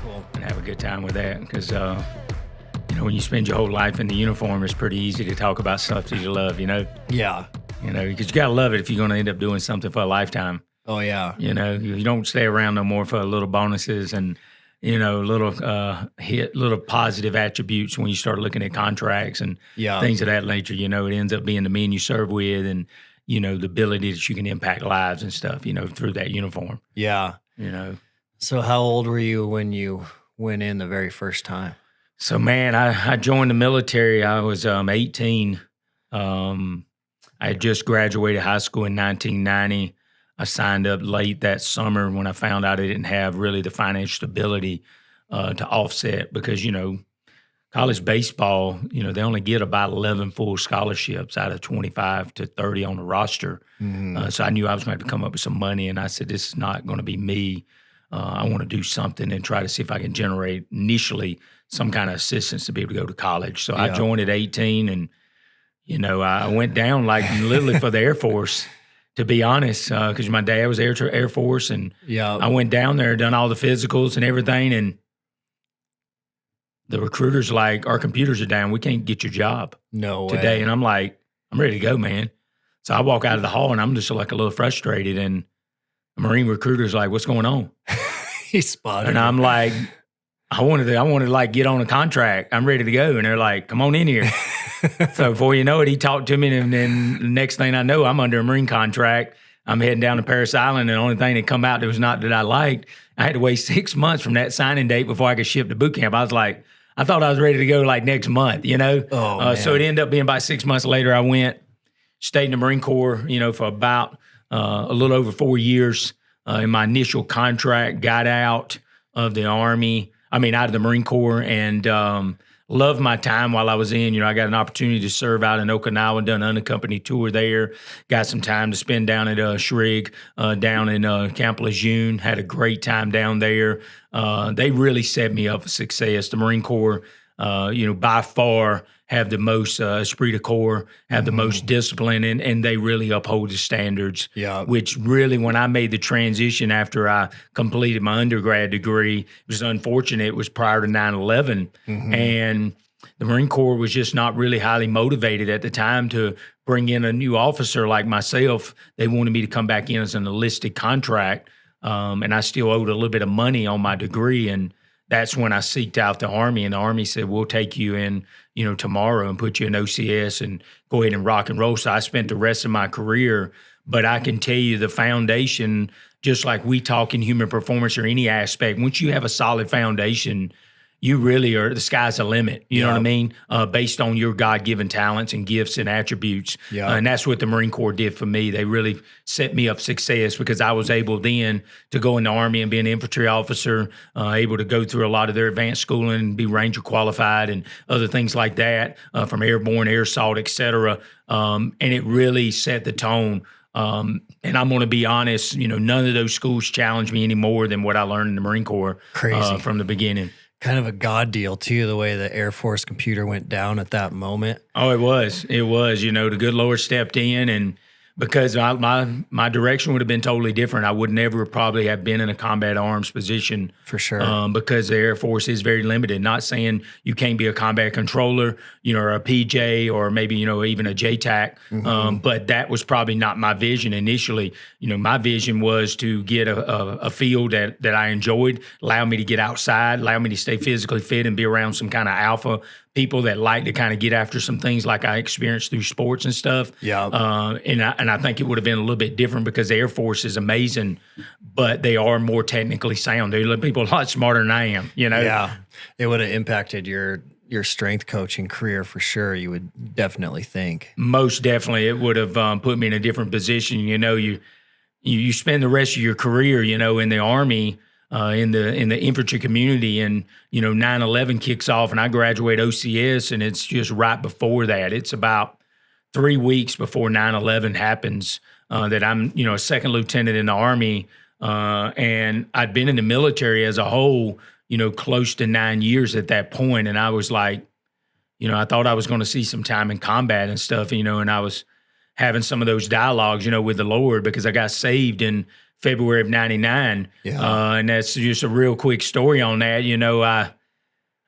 cool. And have a good time with that because, when you spend your whole life in the uniform, it's pretty easy to talk about stuff that you love, Yeah. Because you got to love it if you're going to end up doing something for a lifetime. Oh, yeah. You don't stay around no more for little bonuses and, little positive attributes when you start looking at contracts and things of that nature. It ends up being the men you serve with and, the ability that you can impact lives and stuff, through that uniform. Yeah. So how old were you when you went in the very first time? So, man, I joined the military. I was 18. I had just graduated high school in 1990. I signed up late that summer when I found out I didn't have really the financial stability to offset because, college baseball, they only get about 11 full scholarships out of 25 to 30 on the roster. Mm-hmm. So I knew I was going to have to come up with some money, and I said, this is not going to be me. I want to do something and try to see if I can generate initially some kind of assistance to be able to go to college. So I joined at 18, and, I went down like literally for the Air Force. To be honest, because my dad was Air Force, and I went down there, done all the physicals and everything, and the recruiter's like, our computers are down. We can't get your job today. And I'm like, I'm ready to go, man. So I walk out of the hall, and I'm just like a little frustrated, and the Marine recruiter's like, what's going on? He spotted And I'm like, I wanted to like get on a contract. I'm ready to go. And they're like, come on in here. So before you know it, he talked to me, and then the next thing I know, I'm under a Marine contract. I'm heading down to Paris Island, and the only thing that come out that was not that I liked, I had to wait 6 months from that signing date before I could ship to boot camp. I was like, I thought I was ready to go like next month, So it ended up being about 6 months later, I went, stayed in the Marine Corps, for about a little over 4 years in my initial contract, got out of the Army, out of the Marine Corps, and loved my time while I was in. I got an opportunity to serve out in Okinawa, done an unaccompanied tour there, got some time to spend down at Schrig, down in Camp Lejeune, had a great time down there. They really set me up for success. The Marine Corps, by far have the most esprit de corps, have the most discipline, and they really uphold the standards, which really, when I made the transition after I completed my undergrad degree, it was unfortunate. It was prior to 9/11, and the Marine Corps was just not really highly motivated at the time to bring in a new officer like myself. They wanted me to come back in as an enlisted contract, and I still owed a little bit of money on my degree, and that's when I seeked out the Army, and the Army said, we'll take you in, tomorrow and put you in OCS and go ahead and rock and roll. So I spent the rest of my career, but I can tell you the foundation, just like we talk in human performance or any aspect, once you have a solid foundation, you really are, the sky's the limit, you know what I mean? Based on your God-given talents and gifts and attributes. And that's what the Marine Corps did for me. They really set me up for success because I was able then to go in the Army and be an infantry officer, able to go through a lot of their advanced schooling and be Ranger qualified and other things like that, from airborne, air assault, et cetera. And it really set the tone. And I'm going to be honest, none of those schools challenged me any more than what I learned in the Marine Corps from the beginning. Kind of a God deal, too, the way the Air Force computer went down at that moment. Oh, it was. It was. The good Lord stepped in, and because my direction would have been totally different. I would never probably have been in a combat arms position. For sure. Because the Air Force is very limited. Not saying you can't be a combat controller, or a PJ, or maybe, even a JTAC. But that was probably not my vision initially. My vision was to get a field that I enjoyed, allow me to get outside, allow me to stay physically fit and be around some kind of alpha people that like to kind of get after some things like I experienced through sports and stuff. And I think it would have been a little bit different because the Air Force is amazing, but they are more technically sound. They're people a lot smarter than I am, Yeah, it would have impacted your strength coaching career for sure, you would definitely think. Most definitely. It would have put me in a different position. You spend the rest of your career, in the Army, in the infantry community, and 9/11 kicks off, and I graduate OCS, and it's just right before that. It's about 3 weeks before 9/11 happens that I'm a second lieutenant in the Army, and I'd been in the military as a whole, close to 9 years at that point, and I was like, I thought I was going to see some time in combat and stuff, and I was having some of those dialogues, with the Lord, because I got saved in February of '99. And that's just a real quick story on that. You know,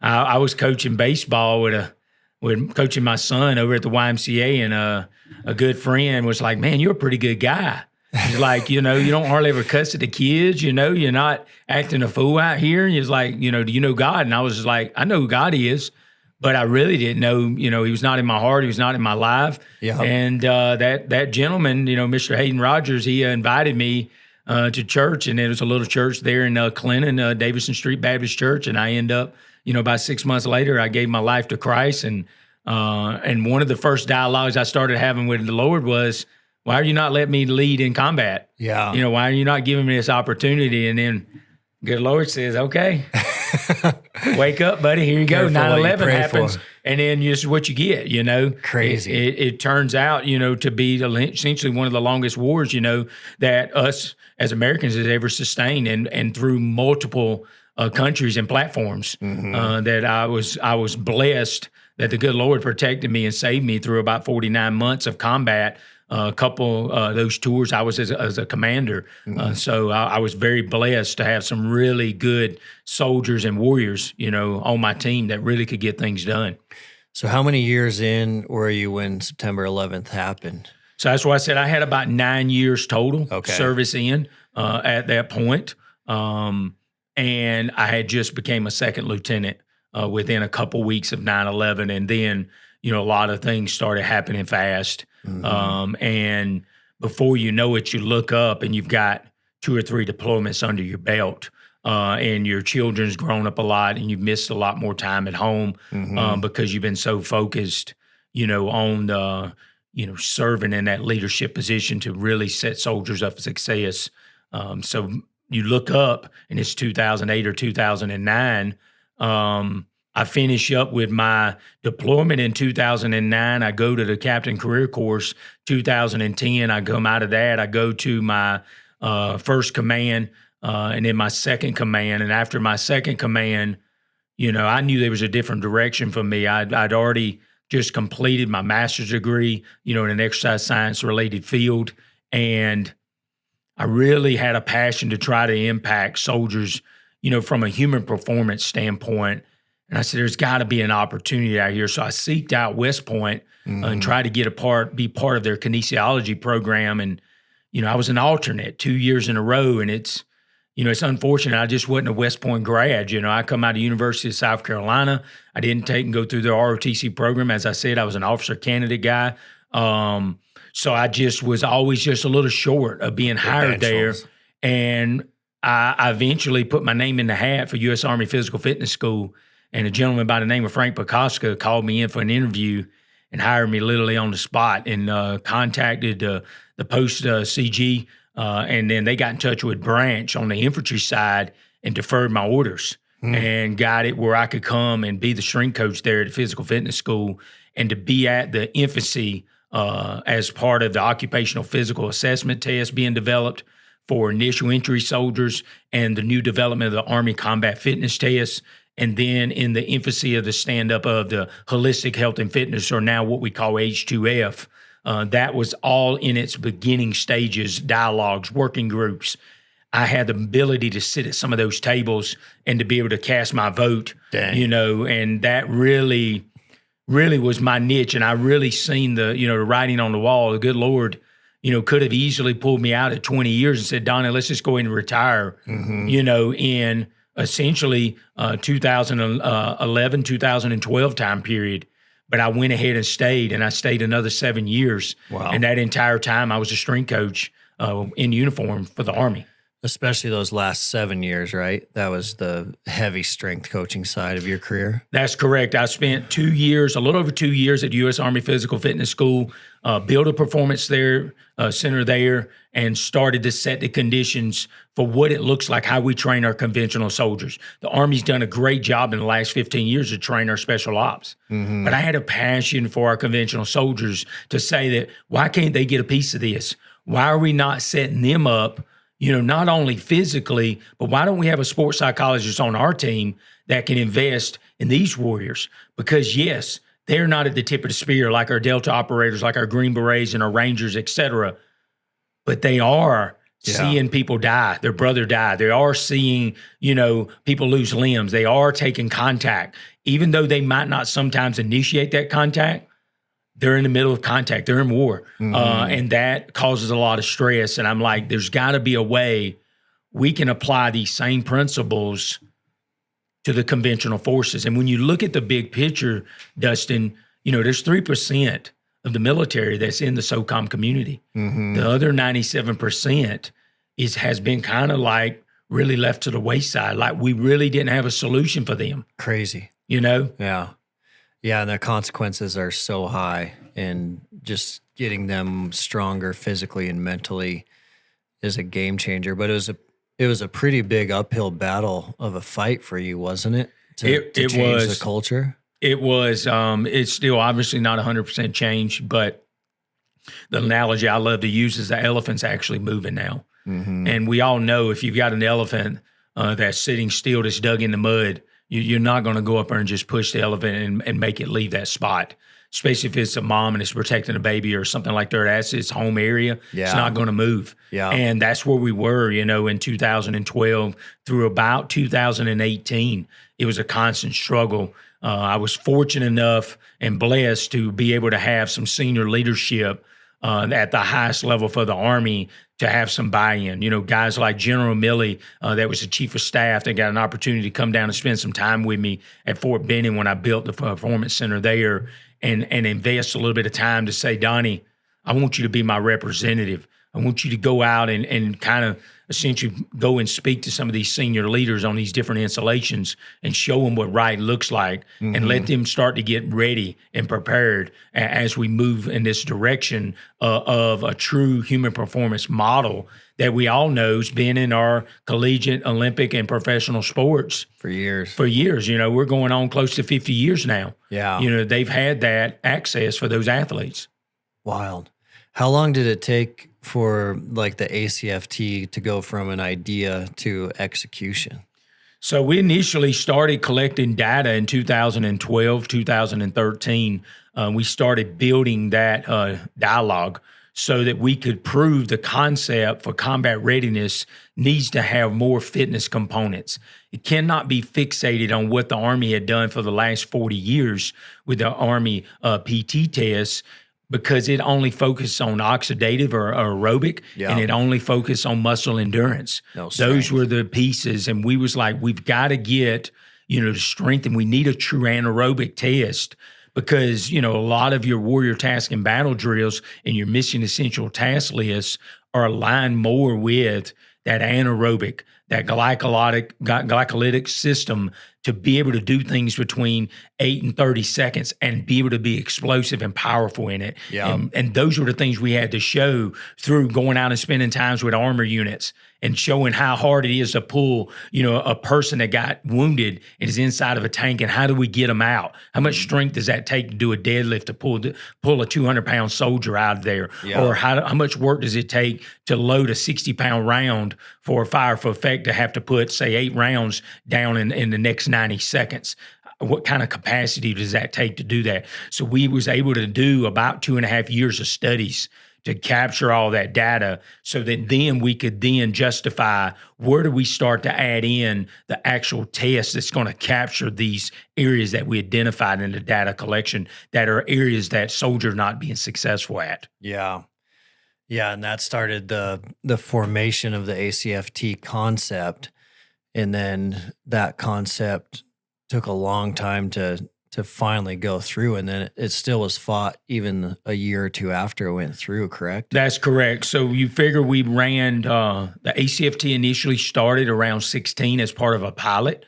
I was coaching baseball with coaching my son over at the YMCA, and a good friend was like, "Man, you're a pretty good guy." He's like, you know, you don't hardly ever cuss at the kids, you know, you're not acting a fool out here. And he's like, you know, do you know God? And I was just like, I know who God is, but I really didn't know, you know, he was not in my heart. He was not in my life. Yeah. And that gentleman, you know, Mr. Hayden Rogers, he invited me to church, and there was a little church there in Clinton, Davison Street Baptist Church. And I end up, you know, about 6 months later, I gave my life to Christ. And one of the first dialogues I started having with the Lord was, why are you not letting me lead in combat? Yeah. You know, why are you not giving me this opportunity? And then good Lord says, okay, wake up, buddy. Here you go. 9/11 happens. And then just what you get, you know. Crazy. It turns out, you know, to be essentially one of the longest wars, you know, that us as Americans has ever sustained, and through multiple countries and platforms. That I was blessed that the good Lord protected me and saved me through about 49 months of combat. A couple those tours I was as a commander. So I was very blessed to have some really good soldiers and warriors, you know, on my team that really could get things done. So how many years in were you when September 11th happened? So that's why I said I had about 9 years total Okay. service in at that point. And I had just became a second lieutenant within a couple weeks of 9/11. And then, you know, a lot of things started happening fast. And before you know it, you look up and you've got 2 or 3 deployments under your belt, and your children's grown up a lot, and you've missed a lot more time at home because you've been so focused, you know, on the, you know, serving in that leadership position to really set soldiers up for success. So you look up and it's 2008 or 2009. I finish up with my deployment in 2009. I go to the captain career course 2010. I come out of that. I go to my first command and then my second command. And after my second command, you know, I knew there was a different direction for me. I'd already just completed my master's degree, you know, in an exercise science related field. And I really had a passion to try to impact soldiers, you know, from a human performance standpoint. And I said, there's got to be an opportunity out here. So I seeked out West Point and tried to be part of their kinesiology program. And, you know, I was an alternate 2 years in a row. And it's, you know, it's unfortunate. I just wasn't a West Point grad. You know, I come out of University of South Carolina. I didn't take and go through the ROTC program. As I said, I was an officer candidate guy. So I just was always just a little short of being hired there. And I eventually put my name in the hat for U.S. Army Physical Fitness School. And a gentleman by the name of Frank Pakoska called me in for an interview and hired me literally on the spot, and contacted the post CG. And then they got in touch with Branch on the infantry side and deferred my orders and got it where I could come and be the strength coach there at the physical fitness school, and to be at the infancy as part of the Occupational Physical Assessment Test being developed for initial entry soldiers, and the new development of the Army Combat Fitness Test. And then in the infancy of the stand-up of the Holistic Health and Fitness, or now what we call H2F, that was all in its beginning stages, dialogues, working groups. I had the ability to sit at some of those tables and to be able to cast my vote, you know, and that really was my niche. And I really seen the, you know, the writing on the wall. The good Lord, you know, could have easily pulled me out at 20 years and said, Donnie, let's just go ahead and retire, you know, in essentially 2011, 2012 time period. But I went ahead and stayed, and I stayed another 7 years. Wow. And that entire time I was a strength coach in uniform for the Army. Especially those last 7 years, right? That was the heavy strength coaching side of your career. That's correct. I spent 2 years, a little over 2 years at U.S. Army Physical Fitness School, built a performance center there, and started to set the conditions for what it looks like, how we train our conventional soldiers. The Army's done a great job in the last 15 years to train our special ops. But I had a passion for our conventional soldiers to say that, why can't they get a piece of this? Why are we not setting them up, you know, not only physically, but why don't we have a sports psychologist on our team that can invest in these warriors? Because yes, they're not at the tip of the spear like our Delta operators, like our Green Berets and our Rangers, et cetera, but they are seeing people die, their brother die. They are seeing, people lose limbs. They are taking contact. Even though they might not sometimes initiate that contact, they're in the middle of contact. They're in war. And that causes a lot of stress. And I'm like, there's got to be a way we can apply these same principles to the conventional forces. And when you look at the big picture, Dustin, there's 3% of the military that's in the SOCOM community. The other 97% has been kind of like really left to the wayside. Like we really didn't have a solution for them. Crazy. Yeah. Yeah, and the consequences are so high, and just getting them stronger physically and mentally is a game changer. But it was a pretty big uphill battle of a fight for you, wasn't it? To change the culture? It was. It's still obviously not 100% changed, but the analogy I love to use is the elephant's actually moving now. And we all know if you've got an elephant that's sitting still, that's dug in the mud, you're not going to go up there and just push the elephant and make it leave that spot. Especially if it's a mom and it's protecting a baby or something like that. That's its home area. Yeah. It's not going to move. Yeah. And that's where we were, in 2012 through about 2018. It was a constant struggle. I was fortunate enough and blessed to be able to have some senior leadership at the highest level for the Army to have some buy-in. Guys like General Milley, that was the chief of staff, that got an opportunity to come down and spend some time with me at Fort Benning when I built the performance center there, and invest a little bit of time to say, Donnie, I want you to be my representative. I want you to go out and kind of essentially go and speak to some of these senior leaders on these different installations and show them what right looks like, and let them start to get ready and prepared as we move in this direction of a true human performance model that we all know has been in our collegiate, Olympic, and professional sports for years. We're going on close to 50 years now. Yeah. They've had that access for those athletes. Wild. How long did it take for like the ACFT to go from an idea to execution? So we initially started collecting data in 2012, 2013. We started building that dialogue so that we could prove the concept for combat readiness needs to have more fitness components. It cannot be fixated on what the Army had done for the last 40 years with the Army PT tests, because it only focused on oxidative or aerobic, and it only focused on muscle endurance. Those were the pieces. And we was like, we've got to get, the strength, and we need a true anaerobic test, because, a lot of your warrior task and battle drills and your mission essential task lists are aligned more with that anaerobic, that glycolytic system to be able to do things between 8 and 30 seconds and be able to be explosive and powerful in it. And those were the things we had to show through going out and spending times with armor units and showing how hard it is to pull, a person that got wounded and is inside of a tank, and how do we get them out? How much strength does that take to do a deadlift to pull a 200-pound soldier out of there? Or how much work does it take to load a 60-pound round for a fire for effect to have to put, say, 8 rounds down in the next 90 seconds? What kind of capacity does that take to do that? So we was able to do about 2.5 years of studies to capture all that data, so that then we could then justify where do we start to add in the actual test that's going to capture these areas that we identified in the data collection that are areas that soldiers not being successful at. Yeah. Yeah, and that started the formation of the ACFT concept, and then that concept took a long time to finally go through, and then it still was fought even a year or two after it went through, correct? That's correct. So you figure we ran, the ACFT initially started around 16 as part of a pilot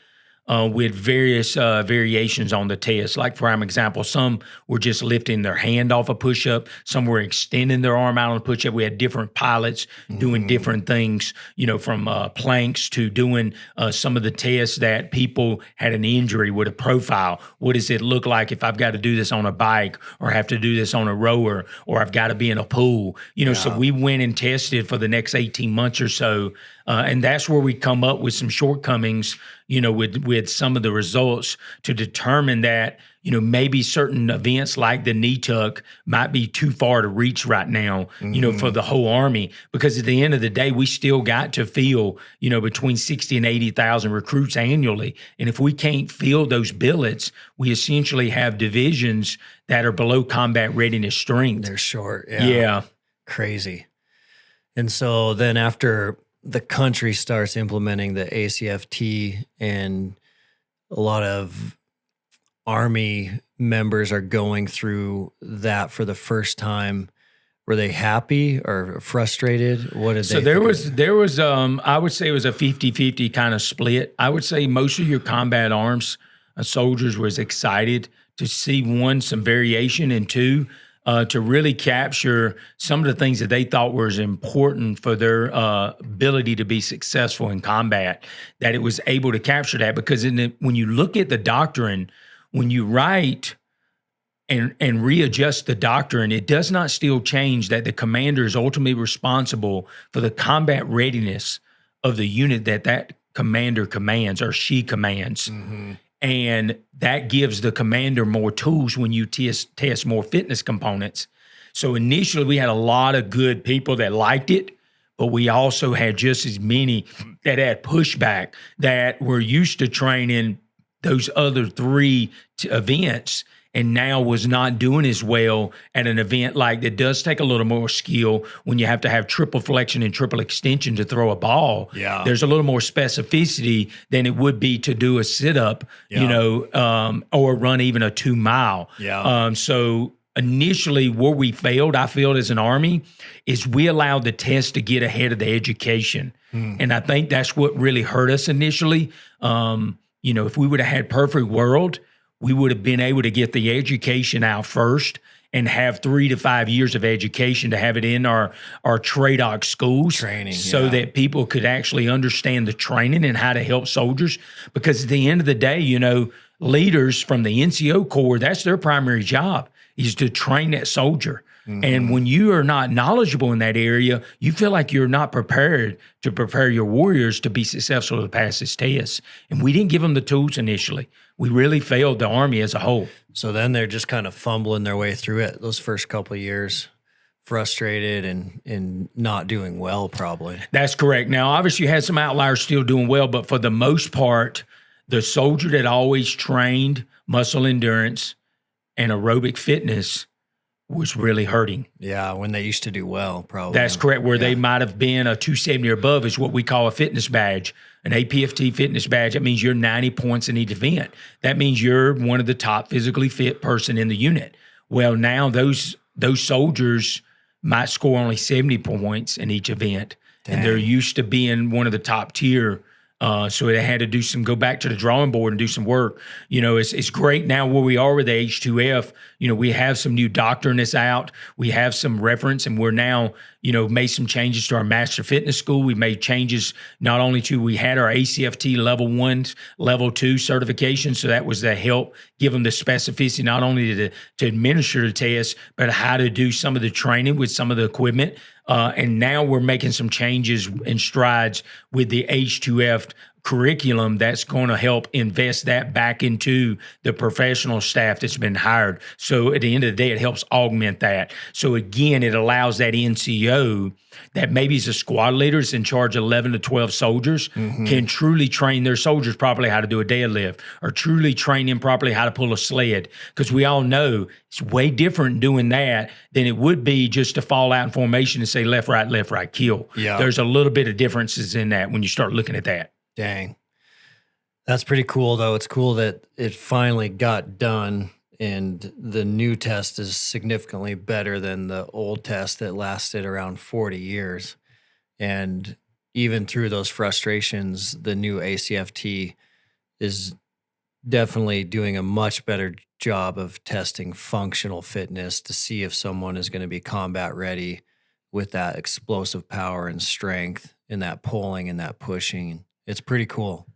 with various variations on the test. Like, for example, some were just lifting their hand off a push-up. Some were extending their arm out on a push-up. We had different pilots doing different things, from planks to doing some of the tests that people had an injury with a profile. What does it look like if I've got to do this on a bike, or have to do this on a rower, or I've got to be in a pool? So we went and tested for the next 18 months or so And that's where we come up with some shortcomings, with some of the results to determine that, maybe certain events like the knee tuck might be too far to reach right now, for the whole Army. Because at the end of the day, we still got to fill, between 60 and 80,000 recruits annually. And if we can't fill those billets, we essentially have divisions that are below combat readiness strength. They're short. Yeah. Crazy. And so then after the country starts implementing the ACFT and a lot of Army members are going through that for the first time, were they happy or frustrated? What did they think? There was I would say it was a 50-50 kind of split. I would say most of your combat arms soldiers was excited to see, one, some variation, and two, to really capture some of the things that they thought was important for their ability to be successful in combat, that it was able to capture that. Because when you look at the doctrine, when you write and readjust the doctrine, it does not still change that the commander is ultimately responsible for the combat readiness of the unit that commander commands or she commands. Mm-hmm. And that gives the commander more tools when you test more fitness components. So initially we had a lot of good people that liked it, but we also had just as many that had pushback, that were used to training those other three events and now was not doing as well at an event like that does take a little more skill when you have to have triple flexion and triple extension to throw a ball. Yeah. There's a little more specificity than it would be to do a sit-up, or run even a 2 mile. Yeah. So initially where we failed, I failed as an Army, is we allowed the test to get ahead of the education. And I think that's what really hurt us initially. If we would have had perfect world, we would have been able to get the education out first and have 3 to 5 years of education to have it in our TRADOC schools so that people could actually understand the training and how to help soldiers. Because at the end of the day, leaders from the NCO Corps, that's their primary job, is to train that soldier. Mm-hmm. And when you are not knowledgeable in that area, you feel like you're not prepared to prepare your warriors to be successful to pass this test. And we didn't give them the tools initially. We really failed the Army as a whole. So then they're just kind of fumbling their way through it those first couple of years, frustrated and not doing well probably. That's correct. Now, obviously you had some outliers still doing well, but for the most part, the soldier that always trained muscle endurance and aerobic fitness was really hurting. Yeah, when they used to do well, probably. That's correct. Where they might have been a 270 or above is what we call a fitness badge, an APFT fitness badge. That means you're 90 points in each event. That means you're one of the top physically fit person in the unit. Well, now those soldiers might score only 70 points in each event. Dang. And they're used to being one of the top tier. So they had to go back to the drawing board and do some work. It's great now where we are with the H2F. We have some new doctrine that's out. We have some reference, and we're now, made some changes to our Master Fitness School. We made changes not only we had our ACFT level 1, level 2 certification. So that was to help give them the specificity, not only to administer the test, but how to do some of the training with some of the equipment. And now we're making some changes and strides with the H2F curriculum that's going to help invest that back into the professional staff that's been hired. So at the end of the day, it helps augment that. So again, it allows that NCO that maybe is a squad leader, is in charge of 11 to 12 soldiers, can truly train their soldiers properly how to do a deadlift, or truly train them properly how to pull a sled. Because we all know it's way different doing that than it would be just to fall out in formation and say left, right, kill. Yeah. There's a little bit of differences in that when you start looking at that. Dang. That's pretty cool, though. It's cool that it finally got done, and the new test is significantly better than the old test that lasted around 40 years. And even through those frustrations, the new ACFT is definitely doing a much better job of testing functional fitness to see if someone is going to be combat ready with that explosive power and strength and that pulling and that pushing. It's pretty cool.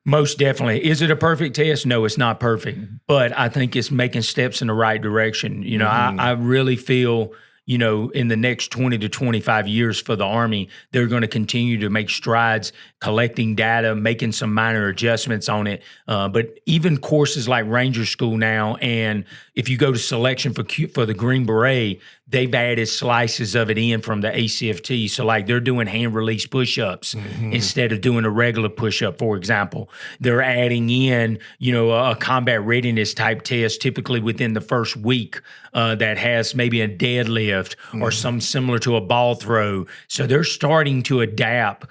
Most definitely. Is it a perfect test? No, it's not perfect, but I think it's making steps in the right direction. I really feel, in the next 20 to 25 years for the Army, they're going to continue to make strides, collecting data, making some minor adjustments on it. But even courses like Ranger School now, and if you go to selection for the Green Beret, they've added slices of it in from the ACFT. So like they're doing hand release push-ups instead of doing a regular push-up, for example. They're adding in, a combat readiness type test typically within the first week that has maybe a deadlift or some similar to a ball throw. So they're starting to adapt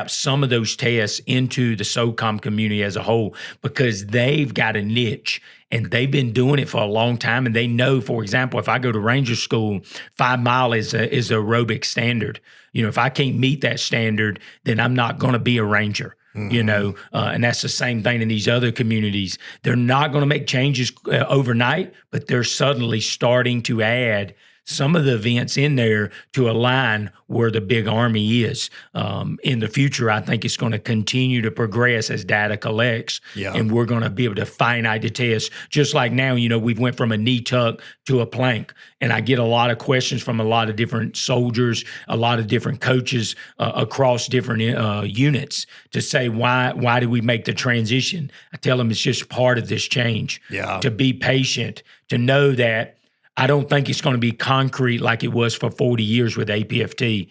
some of those tests into the SOCOM community as a whole, because they've got a niche and they've been doing it for a long time. And they know, for example, if I go to Ranger School, 5 mile is a aerobic standard. If I can't meet that standard, then I'm not going to be a Ranger. And that's the same thing in these other communities. They're not going to make changes overnight, but they're suddenly starting to add some of the events in there to align where the big Army is. In the future, I think it's going to continue to progress as data collects, and we're going to be able to finite the test. Just like now, we've went from a knee tuck to a plank, and I get a lot of questions from a lot of different soldiers, a lot of different coaches across different units to say, why did we make the transition? I tell them it's just part of this change. To be patient, to know that I don't think it's going to be concrete like it was for 40 years with APFT.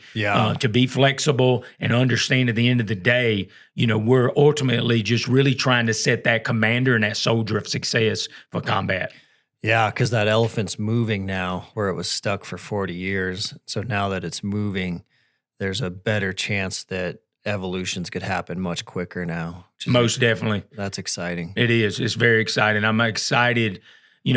To be flexible and understand at the end of the day, we're ultimately just really trying to set that commander and that soldier of success for combat. Yeah, because that elephant's moving now where it was stuck for 40 years. So now that it's moving, there's a better chance that evolutions could happen much quicker now. Most definitely. That's exciting. It is. It's very exciting. I'm excited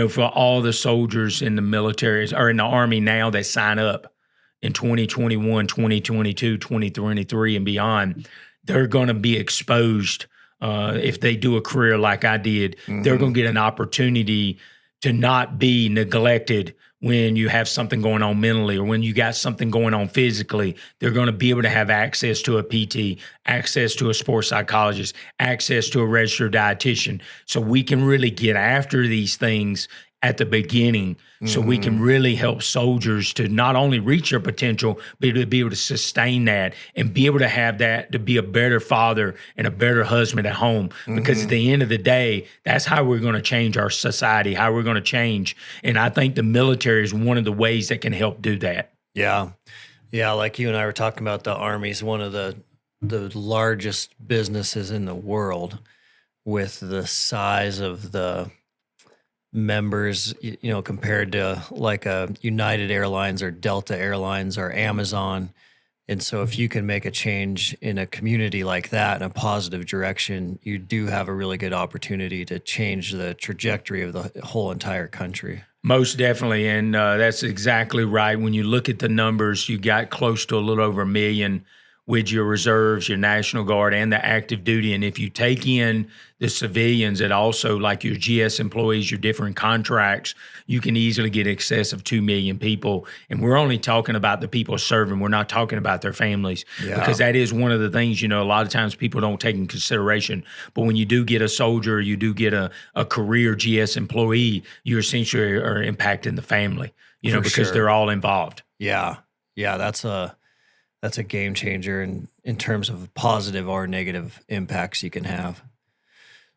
for all the soldiers in the military or in the Army now that sign up in 2021, 2022, 2023 and beyond, they're going to be exposed. If they do a career like I did, they're going to get an opportunity to not be neglected when you have something going on mentally or when you got something going on physically. They're going to be able to have access to a PT, access to a sports psychologist, access to a registered dietitian. So we can really get after these things at the beginning, so we can really help soldiers to not only reach their potential, but to be able to sustain that and be able to have that, to be a better father and a better husband at home. Because at the end of the day, that's how we're going to change our society, how we're going to change. And I think the military is one of the ways that can help do that. Yeah. Like you and I were talking about, the Army's one of the largest businesses in the world with the size of the members, compared to like a United Airlines or Delta Airlines or Amazon. And so if you can make a change in a community like that in a positive direction, you do have a really good opportunity to change the trajectory of the whole entire country. Most definitely. And that's exactly right. When you look at the numbers, you got close to a little over 1 million with your reserves, your National Guard, and the active duty. And if you take in the civilians and also like your GS employees, your different contracts, you can easily get excess of 2 million people. And we're only talking about the people serving. We're not talking about their families, because that is one of the things, a lot of times people don't take in consideration. But when you do get a soldier, you do get a career GS employee, you essentially are impacting the family, because they're all involved. Yeah, that's a game changer in terms of positive or negative impacts you can have.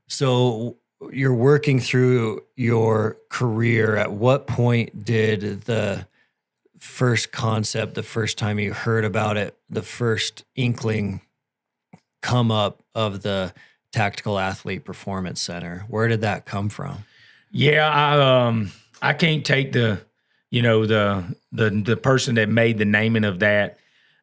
So you're working through your career. At what point did the first concept, the first time you heard about it, the first inkling come up of the Tactical Athlete Performance Center? Where did that come from? Yeah, I can't take the person that made the naming of that.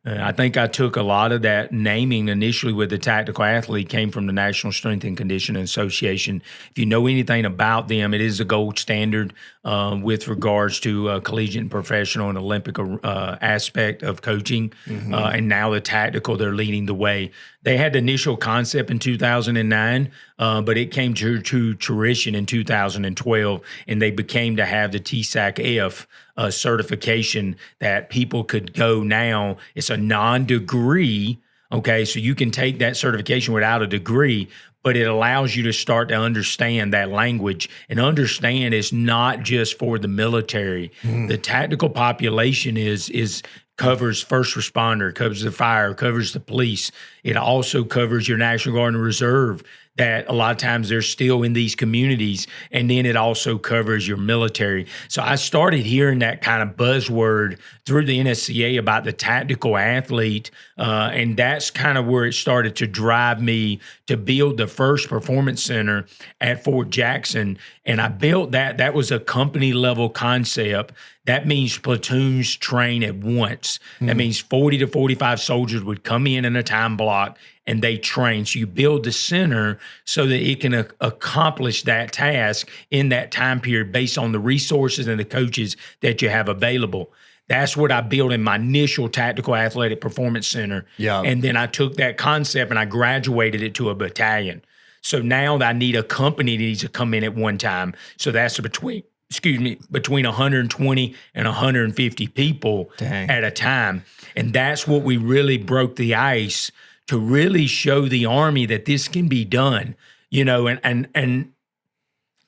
I think I took a lot of that naming initially with the tactical athlete came from the National Strength and Conditioning Association. If you know anything about them, it is a gold standard with regards to collegiate and professional and Olympic aspect of coaching. And now the tactical, they're leading the way. They had the initial concept in 2009, but it came to fruition in 2012, and they became to have the TSAC-F certification that people could go now. It's a non-degree Okay, so you can take that certification without a degree, but it allows you to start to understand that language and understand it's not just for the military. The tactical population is covers first responder, covers the fire, covers the police. It also covers your National Guard and Reserve that a lot of times they're still in these communities. And then it also covers your military. So I started hearing that kind of buzzword through the NSCA about the tactical athlete. And that's kind of where it started to drive me to build the first performance center at Fort Jackson. And I built that. That was a company level concept. That means platoons train at once. That means 40 to 45 soldiers would come in a time block and they train. So you build the center so that it can accomplish that task in that time period based on the resources and the coaches that you have available. That's what I built in my initial tactical athletic performance center. Yeah. And then I took that concept and I graduated it to a battalion. So now I need a company that needs to come in at one time. So that's between 120 and 150 people at a time. And that's what we really broke the ice to really show the Army that this can be done, and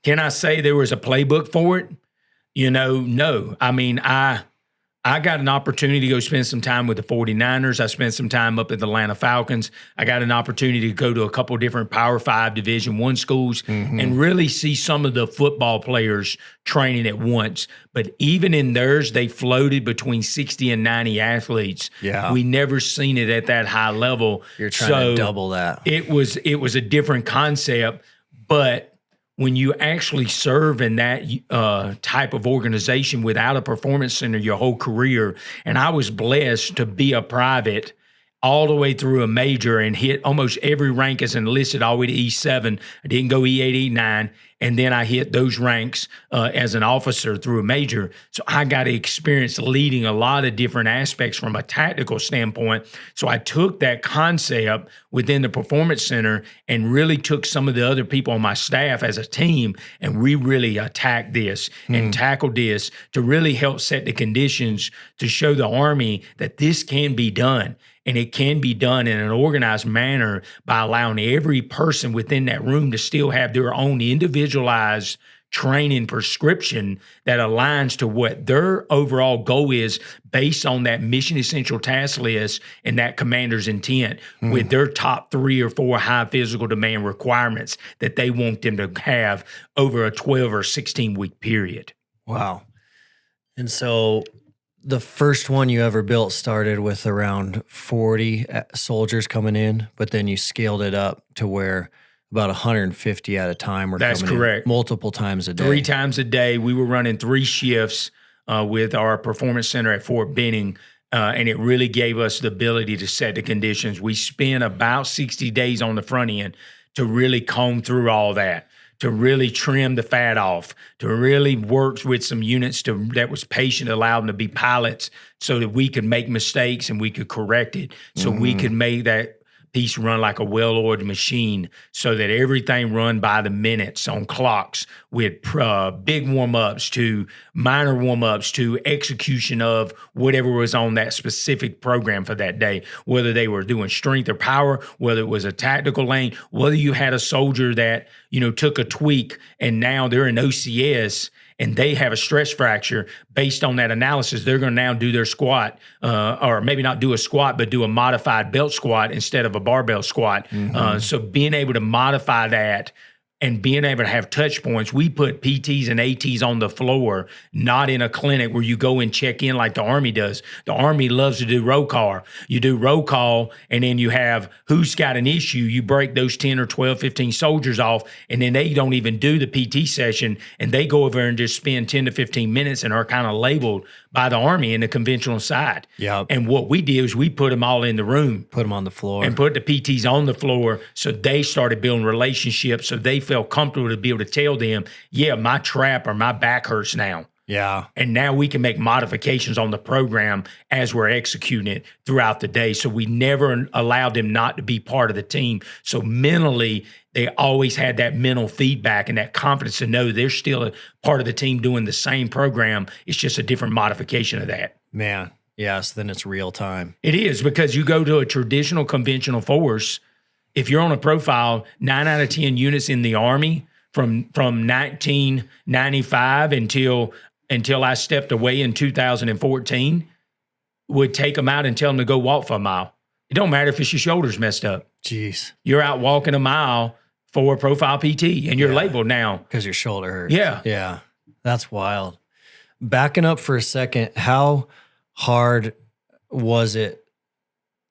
can I say there was a playbook for it? No. I mean, I got an opportunity to go spend some time with the 49ers. I spent some time up at the Atlanta Falcons. I got an opportunity to go to a couple different Power 5 Division I schools and really see some of the football players training at once. But even in theirs, they floated between 60 and 90 athletes. Yeah. We never seen it at that high level. You're trying to double that. It was a different concept, but when you actually serve in that type of organization without a performance center your whole career, and I was blessed to be a private all the way through a major and hit almost every rank as enlisted all the way to E7. I didn't go E8, E9, and then I hit those ranks as an officer through a major. So I got to experience leading a lot of different aspects from a tactical standpoint. So I took that concept within the Performance Center and really took some of the other people on my staff as a team, and we really attacked this and tackled this to really help set the conditions to show the Army that this can be done. And it can be done in an organized manner by allowing every person within that room to still have their own individualized training prescription that aligns to what their overall goal is based on that mission essential task list and that commander's intent with their top 3 or 4 high physical demand requirements that they want them to have over a 12 or 16-week period. Wow. And so the first one you ever built started with around 40 soldiers coming in, but then you scaled it up to where about 150 at a time were That's coming correct. in multiple times a day. 3 times a day. We were running 3 shifts with our performance center at Fort Benning, and it really gave us the ability to set the conditions. We spent about 60 days on the front end to really comb through all that, to really trim the fat off, to really work with some units that was patient, allowed them to be pilots so that we could make mistakes and we could correct it. So we could make that piece run like a well-oiled machine so that everything run by the minutes on clocks with big warm-ups to minor warm-ups to execution of whatever was on that specific program for that day, whether they were doing strength or power, whether it was a tactical lane, whether you had a soldier that, took a tweak and now they're in OCS and they have a stress fracture. Based on that analysis, they're going to now do their squat, or maybe not do a squat, but do a modified belt squat instead of a barbell squat. So being able to modify that and being able to have touch points, we put PTs and ATs on the floor, not in a clinic where you go and check in like the Army does. The Army loves to do roll call. You do roll call, and then you have who's got an issue. You break those 10 or 12, 15 soldiers off, and then they don't even do the PT session, and they go over and just spend 10 to 15 minutes and are kind of labeled by the Army in the conventional side. Yep. And what we did is we put them all in the room. Put them on the floor. And put the PTs on the floor so they started building relationships so they felt comfortable to be able to tell them, yeah, my trap or my back hurts now. Yeah. And now we can make modifications on the program as we're executing it throughout the day. So we never allowed them not to be part of the team. So mentally, they always had that mental feedback and that confidence to know they're still a part of the team doing the same program. It's just a different modification of that. Man. Yes, then it's real time. It is, because you go to a traditional conventional force, if you're on a profile, 9 out of 10 units in the Army from 1995 until I stepped away in 2014 would take them out and tell them to go walk for a mile. It don't matter if it's your shoulders messed up. Jeez. You're out walking a mile for profile PT, and you're labeled now. Because your shoulder hurts. Yeah. Yeah. That's wild. Backing up for a second, how hard was it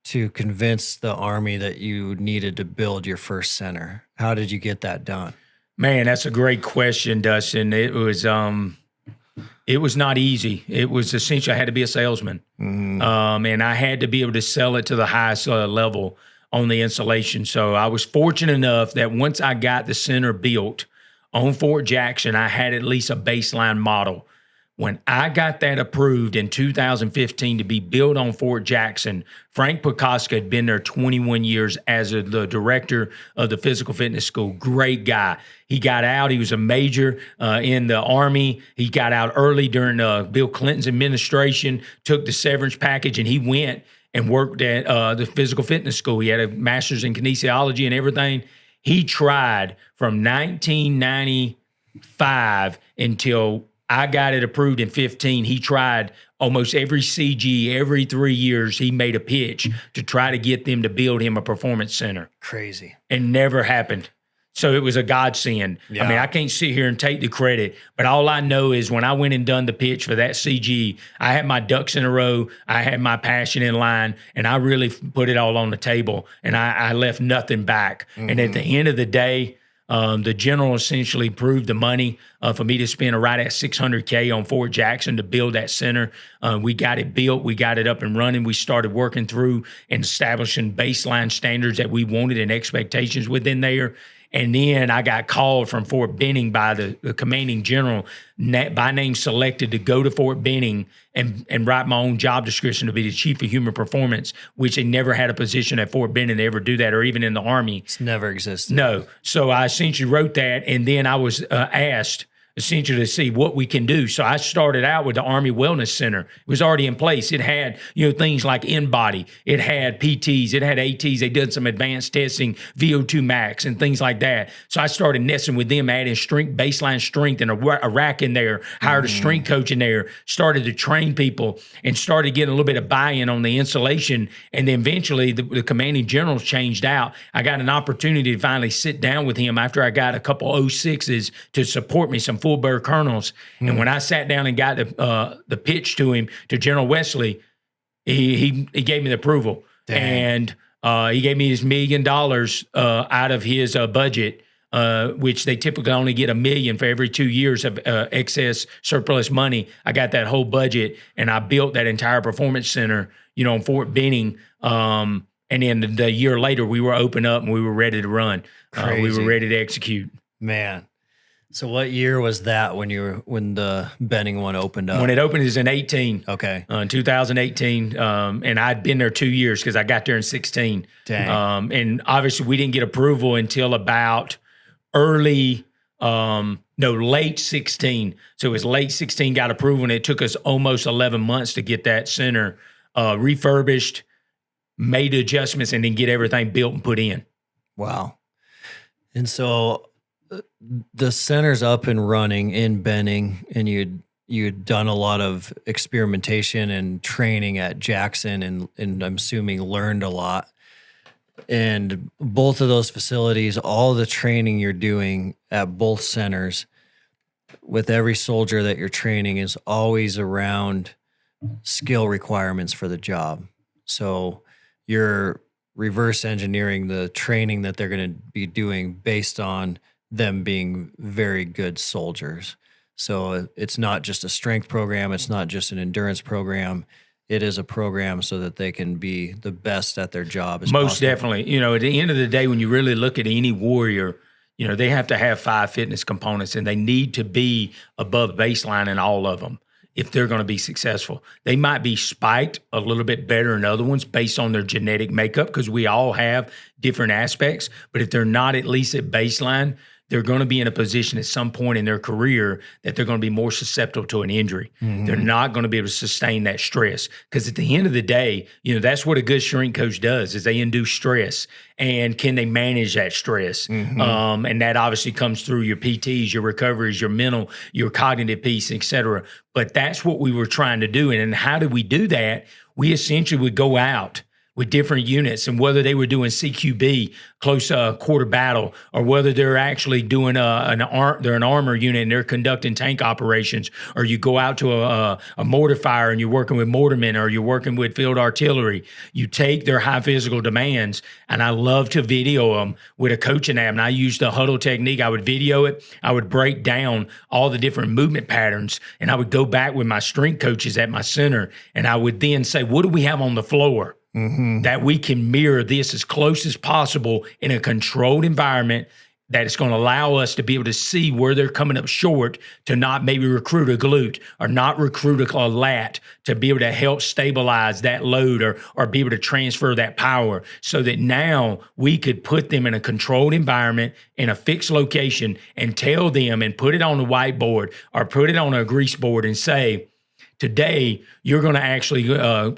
to convince the Army that you needed to build your first center? How did you get that done? Man, that's a great question, Dustin. It was not easy. It was essentially I had to be a salesman, and I had to be able to sell it to the highest level on the installation. So I was fortunate enough that once I got the center built on Fort Jackson, I had at least a baseline model. When I got that approved in 2015 to be built on Fort Jackson, Frank Pekoska had been there 21 years as the director of the physical fitness school. Great guy. He got out. He was a major in the Army. He got out early during Bill Clinton's administration, took the severance package, and he went and worked at the physical fitness school. He had a master's in kinesiology and everything. He tried from 1995 until I got it approved in 15. He tried almost every CG, every 3 years, he made a pitch to try to get them to build him a performance center. Crazy. And never happened. So it was a godsend. Yeah. I mean, I can't sit here and take the credit, but all I know is when I went and done the pitch for that CG, I had my ducks in a row, I had my passion in line, and I really put it all on the table, and I left nothing back. And at the end of the day, the general essentially approved the money for me to spend right at $600K on Fort Jackson to build that center. We got it built. We got it up and running. We started working through and establishing baseline standards that we wanted and expectations within there. And then I got called from Fort Benning by the commanding general, by name selected, to go to Fort Benning and write my own job description to be the chief of human performance, which they never had a position at Fort Benning to ever do that, or even in the Army. It's never existed. No. So I essentially wrote that, and then I was asked essentially to see what we can do. So I started out with the Army Wellness Center. It was already in place. It had, things like InBody. It had PTs. It had ATs. They did some advanced testing, VO2 max, and things like that. So I started messing with them, adding strength, baseline strength, and a rack in there, hired a strength coach in there, started to train people, and started getting a little bit of buy-in on the installation. And then eventually the commanding generals changed out. I got an opportunity to finally sit down with him after I got a couple 06s to support me, some full bird colonels. And when I sat down and got the pitch to him, to General Wesley, he gave me the approval. Dang. And he gave me his $1 million out of his budget, which they typically only get $1 million for every 2 years of excess surplus money. I got that whole budget, and I built that entire performance center, in Fort Benning. And then the year later, we were open up and we were ready to run. We were ready to execute. Man. So what year was that when the Benning one opened up? When it opened, it was in 18. Okay. In 2018. And I'd been there 2 years because I got there in 16. Dang. And obviously we didn't get approval until about late 16. So it was late 16 got approval, and it took us almost 11 months to get that center refurbished, made adjustments, and then get everything built and put in. Wow. And so the center's up and running in Benning, and you'd done a lot of experimentation and training at Jackson, and I'm assuming learned a lot. And both of those facilities, all the training you're doing at both centers with every soldier that you're training is always around skill requirements for the job. So you're reverse engineering the training that they're going to be doing based on them being very good soldiers. So it's not just a strength program. It's not just an endurance program. It is a program so that they can be the best at their job as Most possible. definitely. At the end of the day, when you really look at any warrior, they have to have 5 fitness components, and they need to be above baseline in all of them if they're going to be successful. They might be spiked a little bit better in other ones based on their genetic makeup, because we all have different aspects. But if they're not at least at baseline, they're going to be in a position at some point in their career that they're going to be more susceptible to an injury. They're not going to be able to sustain that stress, because at the end of the day, that's what a good strength coach does, is they induce stress. And can they manage that stress? And that obviously comes through your PTs, your recoveries, your mental, your cognitive piece, et cetera. But that's what we were trying to do. And how did we do that? We essentially would go out with different units, and whether they were doing CQB, close quarter battle, or whether they're actually doing an armor unit and they're conducting tank operations, or you go out to a mortar fire and you're working with mortarmen, or you're working with field artillery. You take their high physical demands, and I love to video them with a coaching app. And I use the huddle technique. I would video it. I would break down all the different movement patterns, and I would go back with my strength coaches at my center, and I would then say, what do we have on the floor that we can mirror this as close as possible in a controlled environment, that it's going to allow us to be able to see where they're coming up short, to not maybe recruit a glute or not recruit a lat, to be able to help stabilize that load, or be able to transfer that power, so that now we could put them in a controlled environment in a fixed location and tell them and put it on the whiteboard or put it on a grease board and say, today, you're going to actually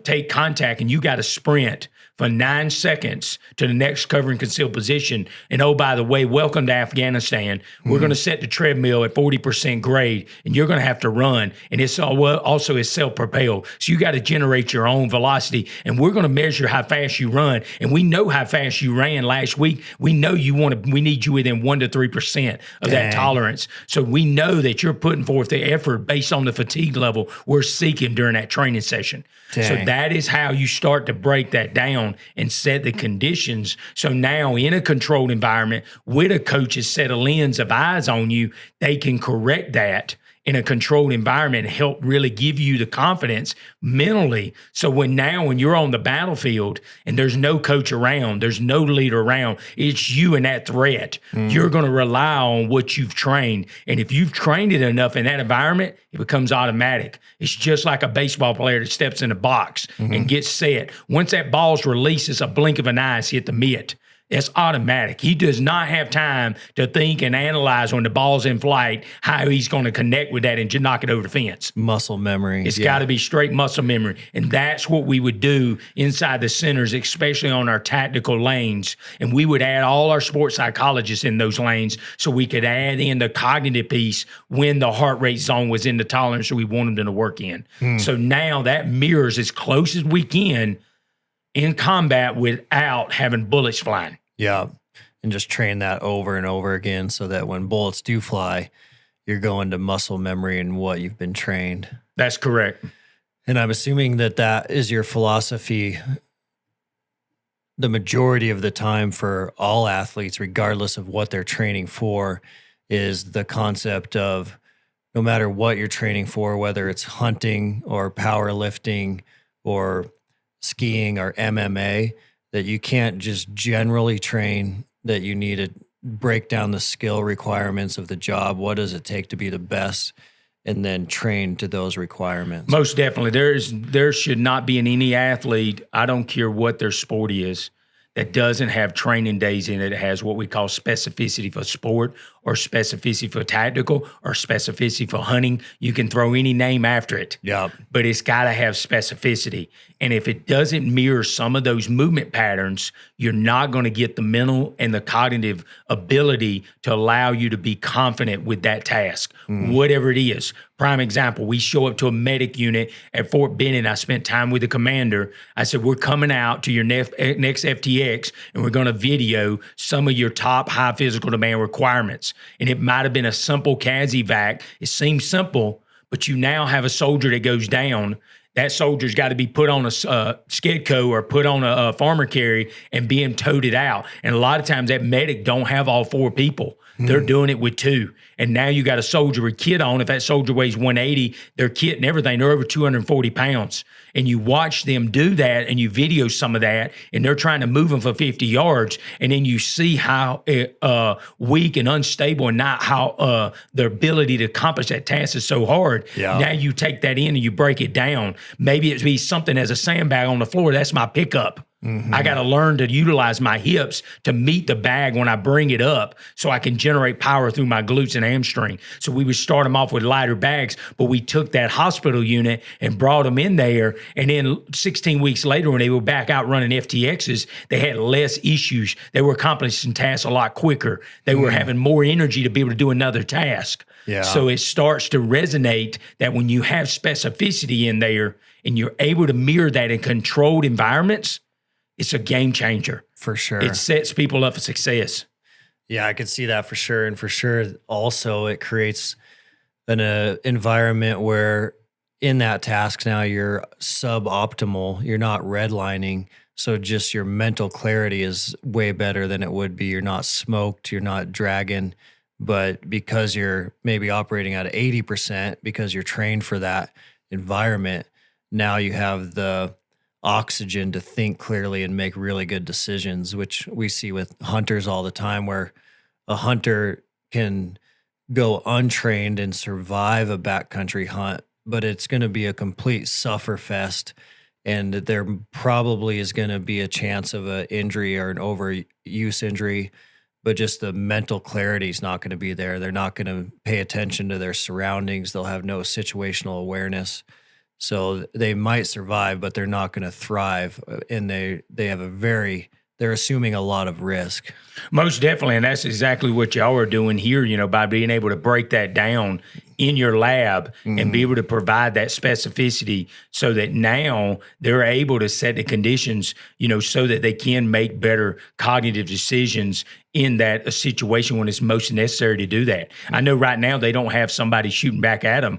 take contact, and you got to sprint for 9 seconds to the next cover and conceal position. And oh, by the way, welcome to Afghanistan. We're going to set the treadmill at 40% grade, and you're going to have to run. And it's also is self-propelled. So you got to generate your own velocity, and we're going to measure how fast you run. And we know how fast you ran last week. We know we need you within 1 to 3% of that tolerance. So we know that you're putting forth the effort based on the fatigue level we're seeking during that training session. So that is how you start to break that down and set the conditions. So now in a controlled environment with a coach's set of lens of eyes on you, they can correct that in a controlled environment and help really give you the confidence mentally. So when you're on the battlefield and there's no coach around, there's no leader around, it's you and that threat. You're going to rely on what you've trained. And if you've trained it enough in that environment, it becomes automatic. It's just like a baseball player that steps in a box and gets set. Once that ball's released, it's a blink of an eye, it's hit the mitt. It's automatic. He does not have time to think and analyze when the ball's in flight how he's going to connect with that and just knock it over the fence. Muscle memory. It's got to be straight muscle memory. And that's what we would do inside the centers, especially on our tactical lanes. And we would add all our sports psychologists in those lanes, so we could add in the cognitive piece when the heart rate zone was in the tolerance that we wanted them to work in. So now that mirrors as close as we can in combat without having bullets flying. Yeah. And just train that over and over again, so that when bullets do fly, you're going to muscle memory and what you've been trained. That's correct. And I'm assuming that is your philosophy the majority of the time for all athletes, regardless of what they're training for, is the concept of no matter what you're training for, whether it's hunting or powerlifting or skiing or MMA, that you can't just generally train, that you need to break down the skill requirements of the job. What does it take to be the best? And then train to those requirements. Most definitely. There should not be in any athlete, I don't care what their sport is, that doesn't have training days in it. It has what we call specificity for sport, or specificity for tactical, or specificity for hunting. You can throw any name after it. Yeah. But it's got to have specificity. And if it doesn't mirror some of those movement patterns, you're not going to get the mental and the cognitive ability to allow you to be confident with that task, whatever it is. Prime example, we show up to a medic unit at Fort Benning. I spent time with the commander. I said, we're coming out to your next FTX, and we're going to video some of your top high physical demand requirements. And it might have been a simple CAS evac. It seems simple, but you now have a soldier that goes down. That soldier's got to be put on a skidco or put on a farmer carry and being toted out. And a lot of times that medic don't have all 4 people. They're doing it with 2. And now you got a soldier with kit on. If that soldier weighs 180, their kit and everything, they're over 240 pounds. And you watch them do that, and you video some of that, and they're trying to move them for 50 yards. And then you see how weak and unstable, and not how their ability to accomplish that task is so hard. Yeah. Now you take that in and you break it down. Maybe it'd be something as a sandbag on the floor. That's my pickup. I got to learn to utilize my hips to meet the bag when I bring it up so I can generate power through my glutes and hamstring. So we would start them off with lighter bags, but we took that hospital unit and brought them in there. And then 16 weeks later, when they were back out running FTXs, they had less issues. They were accomplishing tasks a lot quicker. They were having more energy to be able to do another task. Yeah. So it starts to resonate that when you have specificity in there and you're able to mirror that in controlled environments, it's a game changer. For sure. It sets people up for success. Yeah, I could see that for sure. And for sure, also, it creates an environment where in that task now you're suboptimal. You're not redlining. So just your mental clarity is way better than it would be. You're not smoked. You're not dragging. But because you're maybe operating at 80% because you're trained for that environment, now you have the oxygen to think clearly and make really good decisions, which we see with hunters all the time, where a hunter can go untrained and survive a backcountry hunt, but it's going to be a complete suffer fest. And there probably is going to be a chance of an injury or an overuse injury, but just the mental clarity is not going to be there. They're not going to pay attention to their surroundings. They'll have no situational awareness. So they might survive, but they're not going to thrive. And they have they're assuming a lot of risk. Most definitely. And that's exactly what y'all are doing here, by being able to break that down in your lab and be able to provide that specificity so that now they're able to set the conditions, so that they can make better cognitive decisions in that a situation when it's most necessary to do that. I know right now they don't have somebody shooting back at them,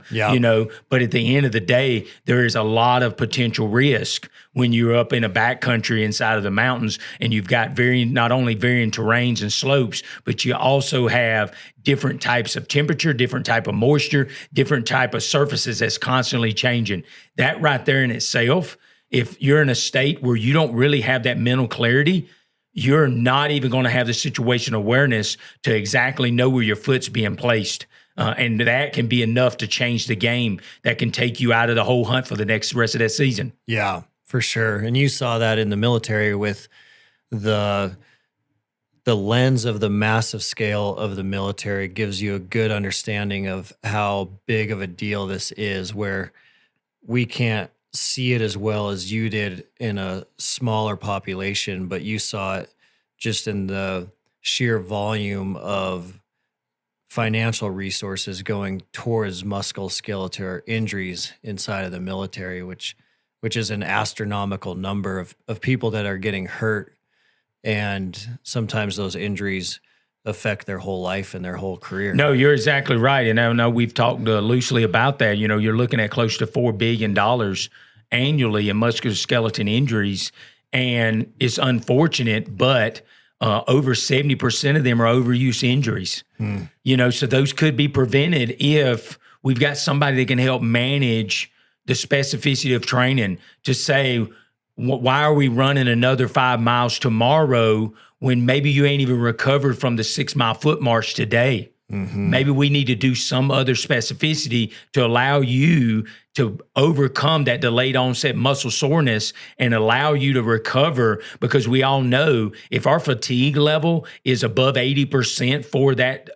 but at the end of the day, there is a lot of potential risk when you're up in a backcountry inside of the mountains and you've got not only varying terrains and slopes, but you also have different types of temperature, different type of moisture, different type of surfaces that's constantly changing. That right there in itself, if you're in a state where you don't really have that mental clarity, you're not even going to have the situational awareness to exactly know where your foot's being placed. And that can be enough to change the game that can take you out of the whole hunt for the rest of that season. Yeah, for sure. And you saw that in the military with the lens of the massive scale of the military gives you a good understanding of how big of a deal this is, where we can't see it as well as you did in a smaller population, but you saw it just in the sheer volume of financial resources going towards musculoskeletal injuries inside of the military, which is an astronomical number of people that are getting hurt. And sometimes those injuries affect their whole life and their whole career. No, you're exactly right. And I know we've talked loosely about that. You're looking at close to $4 billion annually in musculoskeletal injuries. And it's unfortunate, but over 70% of them are overuse injuries. So those could be prevented if we've got somebody that can help manage the specificity of training to say, why are we running another 5 miles tomorrow when maybe you ain't even recovered from the 6 mile foot march today? Maybe we need to do some other specificity to allow you to overcome that delayed onset muscle soreness and allow you to recover, because we all know if our fatigue level is above 80% for that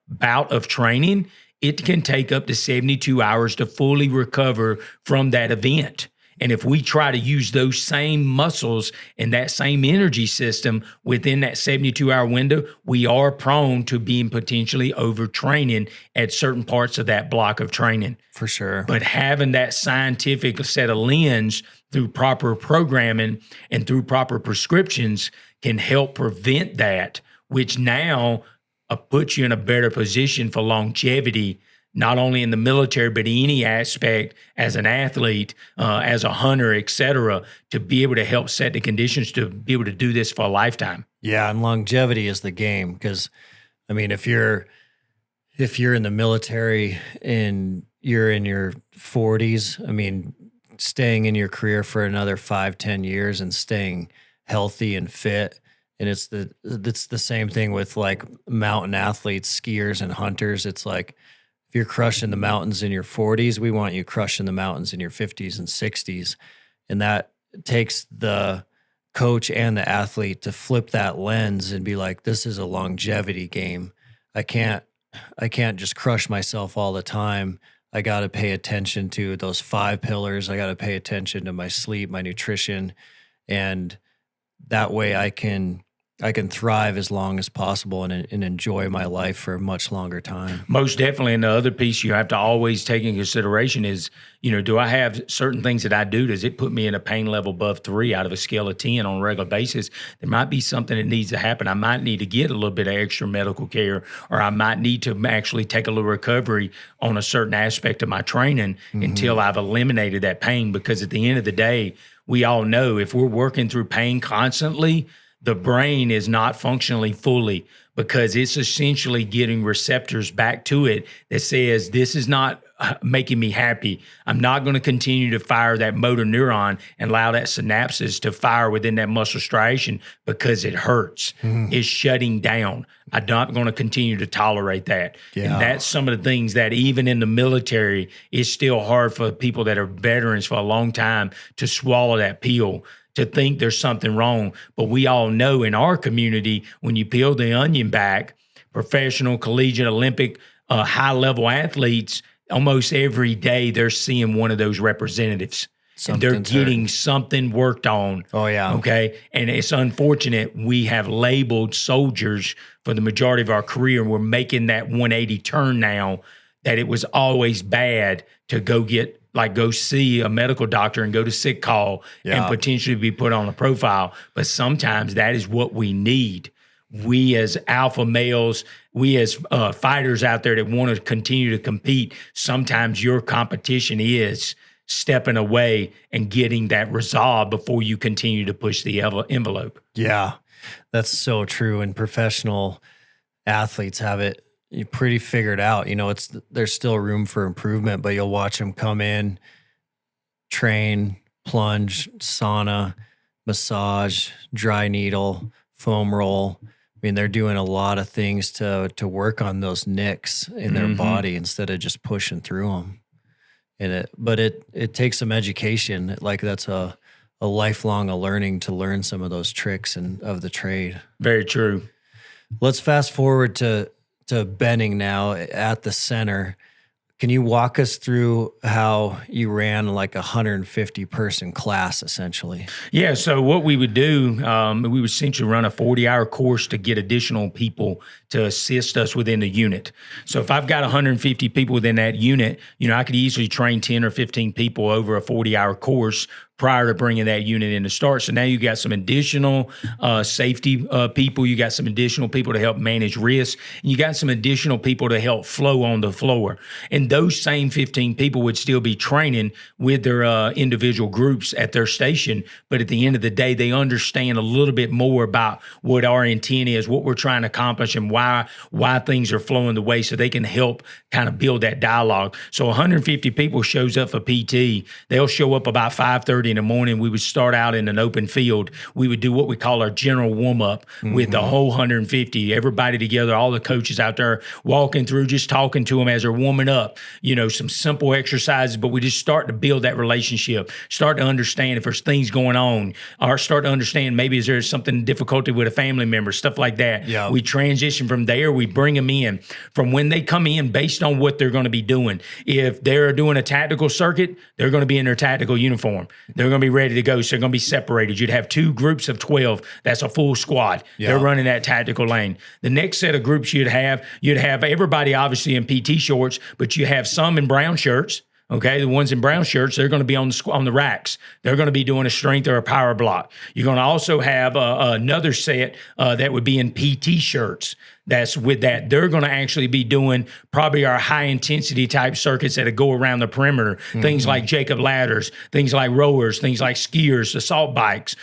bout of training, it can take up to 72 hours to fully recover from that event. And if we try to use those same muscles and that same energy system within that 72-hour window, we are prone to being potentially overtraining at certain parts of that block of training. For sure. But having that scientific set of lens through proper programming and through proper prescriptions can help prevent that, which now puts you in a better position for longevity, not only in the military, but any aspect as an athlete, as a hunter, et cetera, to be able to help set the conditions to be able to do this for a lifetime. Yeah, and longevity is the game, because, I mean, if you're in the military and you're in your 40s, I mean, staying in your career for another 5-10 years and staying healthy and fit. And it's the same thing with like mountain athletes, skiers and hunters. It's like, if you're crushing the mountains in your 40s, we want you crushing the mountains in your 50s and 60s. And that takes the coach and the athlete to flip that lens and be like, this is a longevity game. I can't just crush myself all the time. I got to pay attention to those 5 pillars. I got to pay attention to my sleep, my nutrition, and that way I can thrive as long as possible and enjoy my life for a much longer time. Most definitely. And the other piece you have to always take in consideration is, do I have certain things that I do? Does it put me in a pain level above 3 out of a scale of 10 on a regular basis? There might be something that needs to happen. I might need to get a little bit of extra medical care, or I might need to actually take a little recovery on a certain aspect of my training until I've eliminated that pain. Because at the end of the day, we all know if we're working through pain constantly, the brain is not functionally fully, because it's essentially getting receptors back to it that says, this is not making me happy. I'm not going to continue to fire that motor neuron and allow that synapses to fire within that muscle striation because it hurts. It's shutting down. I'm not going to continue to tolerate that. Yeah. And that's some of the things that even in the military, it's still hard for people that are veterans for a long time to swallow that pill, to think there's something wrong. But we all know in our community, when you peel the onion back, professional, collegiate, Olympic, high-level athletes, almost every day they're seeing one of those representatives. And they're getting something worked on. Oh, yeah. Okay? And it's unfortunate we have labeled soldiers for the majority of our career, and we're making that 180 turn now, that it was always bad to go see a medical doctor and go to sick call and potentially be put on a profile. But sometimes that is what we need. We as alpha males, we as fighters out there that want to continue to compete, sometimes your competition is stepping away and getting that resolve before you continue to push the envelope. Yeah, that's so true. And professional athletes have it pretty figured out. There's still room for improvement, but you'll watch them come in, train, plunge, sauna, massage, dry needle, foam roll. I mean, they're doing a lot of things to work on those nicks in their body instead of just pushing through them. But it takes some education. Like that's a lifelong learning to learn some of those tricks of the trade. Very true. Let's fast forward to Benning now at the center. Can you walk us through how you ran like 150 person class essentially? Yeah. So what we would do, we would essentially run a 40-hour course to get additional people to assist us within the unit. So if I've got 150 people within that unit, I could easily train 10 or 15 people over a 40-hour course prior to bringing that unit in to start. So now you got some additional safety people. You got some additional people to help manage risk. And you got some additional people to help flow on the floor. And those same 15 people would still be training with their individual groups at their station. But at the end of the day, they understand a little bit more about what our intent is, what we're trying to accomplish, and why things are flowing the way, so they can help kind of build that dialogue. So 150 people shows up for PT. They'll show up about 5:30 in the morning. We would start out in an open field. We would do what we call our general warm-up with the whole 150, everybody together, all the coaches out there walking through, just talking to them as they're warming up, some simple exercises, but we just start to build that relationship, start to understand if there's things going on, or start to understand maybe is there something difficulty with a family member, stuff like that. Yeah. We transition from there. We bring them in from when they come in based on what they're going to be doing. If they're doing a tactical circuit, they're going to be in their tactical uniform. They're going to be ready to go. So they're going to be separated. You'd have 2 groups of 12. That's a full squad. Yeah. They're running that tactical lane. The next set of groups you'd have everybody obviously in PT shorts, but you have some in brown shirts. Okay, the ones in brown shirts, they're going to be on the racks. They're going to be doing a strength or a power block. You're going to also have another set that would be in PT shirts. That's with that. They're going to actually be doing probably our high intensity type circuits that go around the perimeter. Things like Jacob ladders, things like rowers, things like skiers, assault bikes,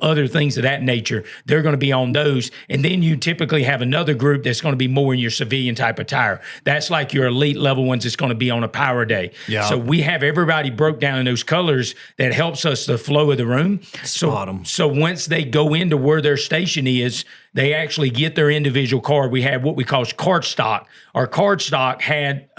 other things of that nature. They're going to be on those. And then you typically have another group that's going to be more in your civilian type attire. That's like your elite level ones that's going to be on a power day. Yeah. So we have everybody broke down in those colors that helps us the flow of the room. So once they go into where their station is, they actually get their individual card. We have what we call card stock. Our card stock had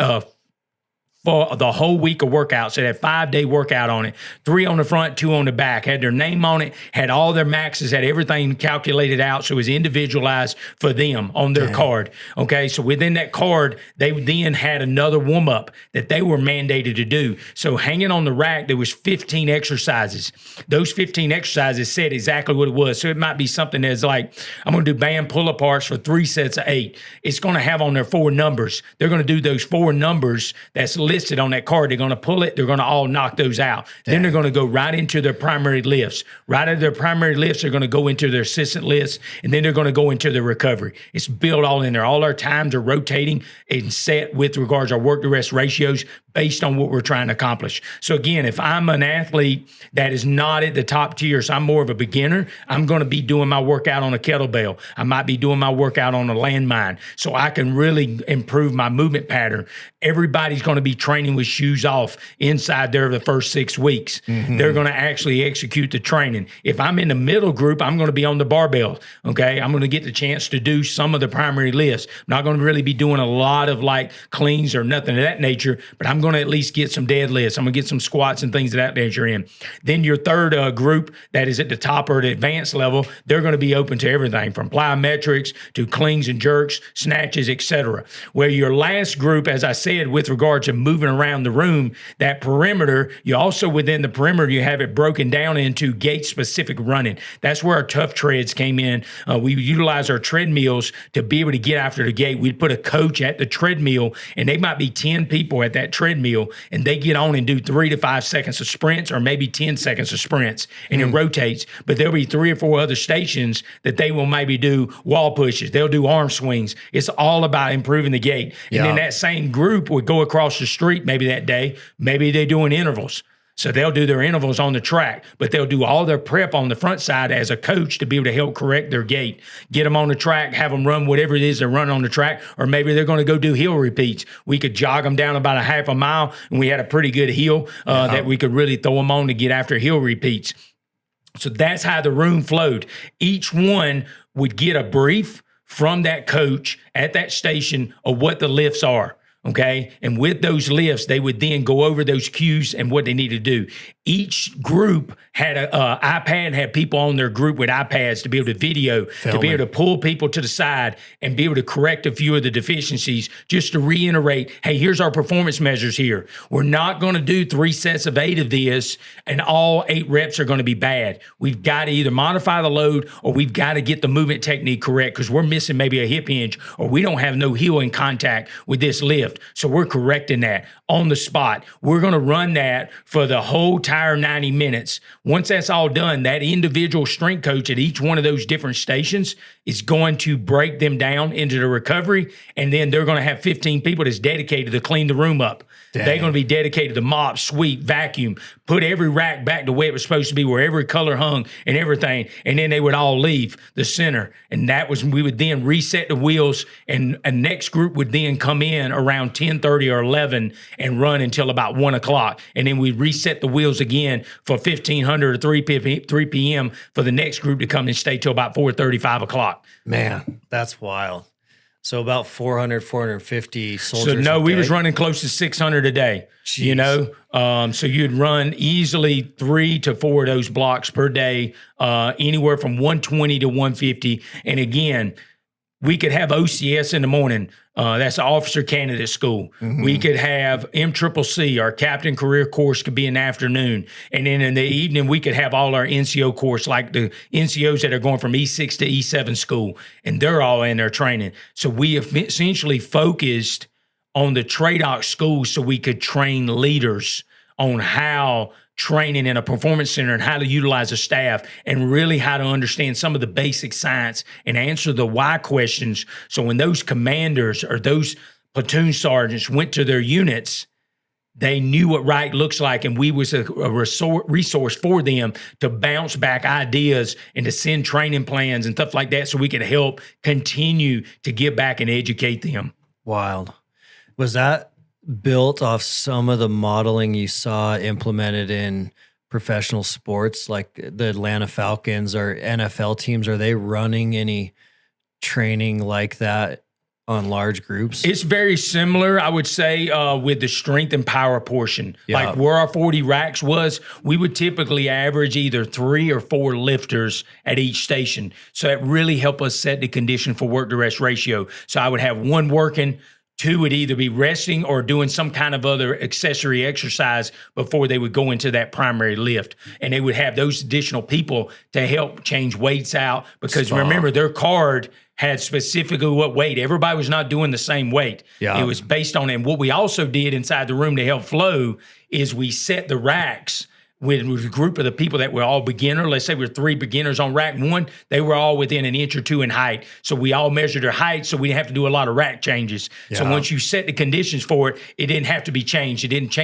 for the whole week of workouts. It had 5-day workout on it, 3 on the front, 2 on the back, had their name on it, had all their maxes, had everything calculated out. So it was individualized for them on their card. Okay. So within that card, they then had another warm up that they were mandated to do. So hanging on the rack, there was 15 exercises. Those 15 exercises said exactly what it was. So it might be something that's like, I'm going to do band pull aparts for 3 sets of 8. It's going to have on there 4 numbers. They're going to do those 4 numbers that's listed on that card. They're going to pull it. They're going to all knock those out. Then they're going to go right into their primary lifts. Right into their primary lifts, they're going to go into their assistant lifts, and then they're going to go into their recovery. It's built all in there. All our times are rotating and set with regards to our work to rest ratios based on what we're trying to accomplish. So again, if I'm an athlete that is not at the top tier, so I'm more of a beginner, I'm going to be doing my workout on a kettlebell. I might be doing my workout on a landmine so I can really improve my movement pattern. Everybody's going to be training with shoes off inside there the first 6 weeks. They're going to actually execute the training. If I'm in the middle group, I'm going to be on the barbell. Okay. I'm going to get the chance to do some of the primary lifts. I'm not going to really be doing a lot of like cleans or nothing of that nature, but I'm going to at least get some deadlifts. I'm going to get some squats and things of that nature in. Then your third group that is at the top or the advanced level, they're going to be open to everything from plyometrics to cleans and jerks, snatches, etc. Where your last group, as I said, with regard to moving around the room, that perimeter, you also within the perimeter, you have it broken down into gait-specific running. That's where our tough treads came in. We utilize our treadmills to be able to get after the gait. We'd put a coach at the treadmill, and they might be 10 people at that treadmill, and they get on and do 3 to 5 seconds of sprints or maybe 10 seconds of sprints, and it rotates. But there'll be 3 or 4 other stations that they will maybe do wall pushes. They'll do arm swings. It's all about improving the gait. And then that same group would go across the street maybe that day. Maybe they're doing intervals. So they'll do their intervals on the track, but they'll do all their prep on the front side as a coach to be able to help correct their gait. Get them on the track, have them run whatever it is they're running on the track, or maybe they're going to go do hill repeats. We could jog them down about a half a mile, and we had a pretty good hill that we could really throw them on to get after hill repeats. So that's how the room flowed. Each one would get a brief from that coach at that station of what the lifts are. Okay. And with those lifts, they would then go over those cues and what they need to do. Each group had an iPad, had people on their group with iPads to be able to video, to be able to pull people to the side and be able to correct a few of the deficiencies, just to reiterate, hey, here's our performance measures here. We're not going to do 3 sets of 8 of this and all 8 reps are going to be bad. We've got to either modify the load or we've got to get the movement technique correct because we're missing maybe a hip hinge or we don't have no heel in contact with this lift. So we're correcting that on the spot. We're going to run that for the whole entire 90 minutes. Once that's all done, that individual strength coach at each one of those different stations is going to break them down into the recovery, and then they're going to have 15 people that's dedicated to clean the room up. Dang. They're going to be dedicated to mop, sweep, vacuum, put every rack back the way it was supposed to be, where every color hung and everything, and then they would all leave the center. And that was, we would then reset the wheels, and a next group would then come in around 10:30 or 11 and run until about 1 o'clock. And then we reset the wheels again for 1500 or 3 p.m. for the next group to come and stay till about 4:30, 5 o'clock. Man, that's wild. So about 400, 450 soldiers. So no, we was running close to 600 a day. Jeez. You know, so you'd run easily 3 to 4 of those blocks per day, anywhere from 120 to 150. And again, we could have OCS in the morning. That's the Officer Candidate School. Mm-hmm. We could have MCCC, our Captain Career Course could be in the afternoon. And then in the evening, we could have all our NCO course, like the NCOs that are going from E6 to E7 school. And they're all in their training. So we essentially focused on the TRADOC schools so we could train leaders on how training in a performance center and how to utilize a staff and really how to understand some of the basic science and answer the why questions. So when those commanders or those platoon sergeants went to their units, they knew what right looks like, and we was a resource for them to bounce back ideas and to send training plans and stuff like that so we could help continue to get back and educate them. Wild. Was that built off some of the modeling you saw implemented in professional sports, like the Atlanta Falcons or NFL teams? Are they running any training like that on large groups? It's very similar, I would say, with the strength and power portion. Like where our 40 racks was, we would typically average either 3 or 4 lifters at each station. So that really helped us set the condition for work to rest ratio. So I would have 1 working, 2 would either be resting or doing some kind of other accessory exercise before they would go into that primary lift. And they would have those additional people to help change weights out, because remember, their card had specifically what weight. Everybody was not doing the same weight. It was based on it. And what we also did inside the room to help flow is we set the racks with a group of the people that were all beginner. Let's say we're 3 beginners on rack 1. They were all within an inch or 2 in height. So we all measured their height, so we didn't have to do a lot of rack changes. So once you set the conditions for it, it didn't have to be changed. It didn't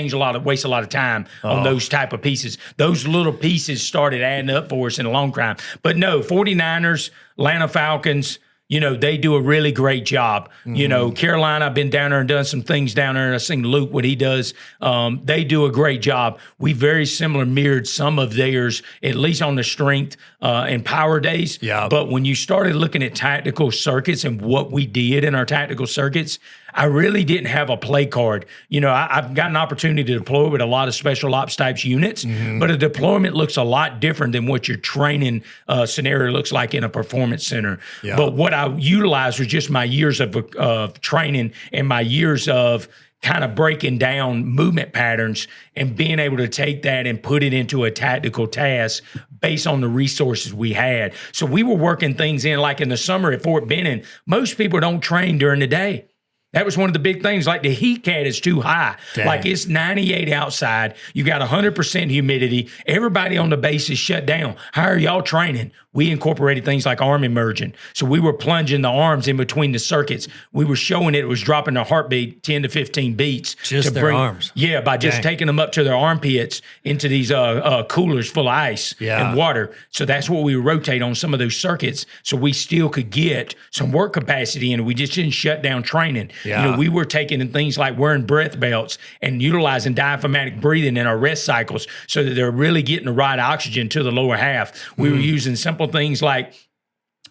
waste a lot of time on those type of pieces. Those little pieces started adding up for us in the long run. But no, 49ers, Atlanta Falcons, you know, they do a really great job. You know, Carolina, I've been down there and done some things down there, and I've seen Luke, what he does. They do a great job. We very similar mirrored some of theirs, at least on the strength and power days. But when you started looking at tactical circuits and what we did in our tactical circuits, I really didn't have a play card. You know, I've got an opportunity to deploy with a lot of special ops types units, but a deployment looks a lot different than what your training scenario looks like in a performance center. But what I utilized was just my years of training and my years of kind of breaking down movement patterns and being able to take that and put it into a tactical task based on the resources we had. So we were working things in, like in the summer at Fort Benning, most people don't train during the day. That was one of the big things. Like the heat cat is too high. Like it's 98 outside. You got 100% humidity. Everybody on the base is shut down. How are y'all training? We incorporated things like arm immersion. So we were plunging the arms in between the circuits. We were showing it was dropping their heartbeat 10 to 15 beats. Just their arms. Yeah, by just taking them up to their armpits into these coolers full of ice and water. So that's what we would rotate on some of those circuits, so we still could get some work capacity in. We just didn't shut down training. You know, we were taking in things like wearing breath belts and utilizing diaphragmatic breathing in our rest cycles so that they're really getting the right oxygen to the lower half. We were using simple things like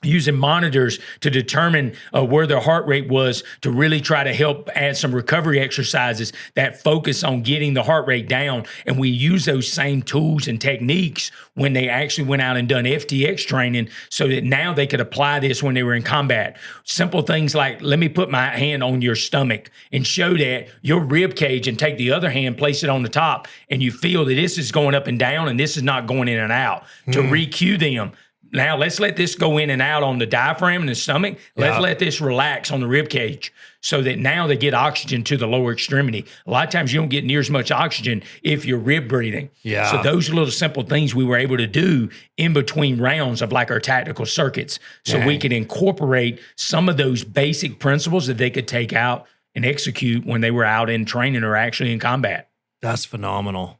using monitors to determine where their heart rate was, to really try to help add some recovery exercises that focus on getting the heart rate down. And we use those same tools and techniques when they actually went out and done FTX training, so that now they could apply this when they were in combat. Simple things like, let me put my hand on your stomach and show that your rib cage, and take the other hand, place it on the top, and you feel that this is going up and down and this is not going in and out, to re-cue them. Now, let's let this go in and out on the diaphragm and the stomach. Let's let this relax on the rib cage, so that now they get oxygen to the lower extremity. A lot of times you don't get near as much oxygen if you're rib breathing. So those little simple things we were able to do in between rounds of like our tactical circuits, so we could incorporate some of those basic principles that they could take out and execute when they were out in training or actually in combat. That's phenomenal.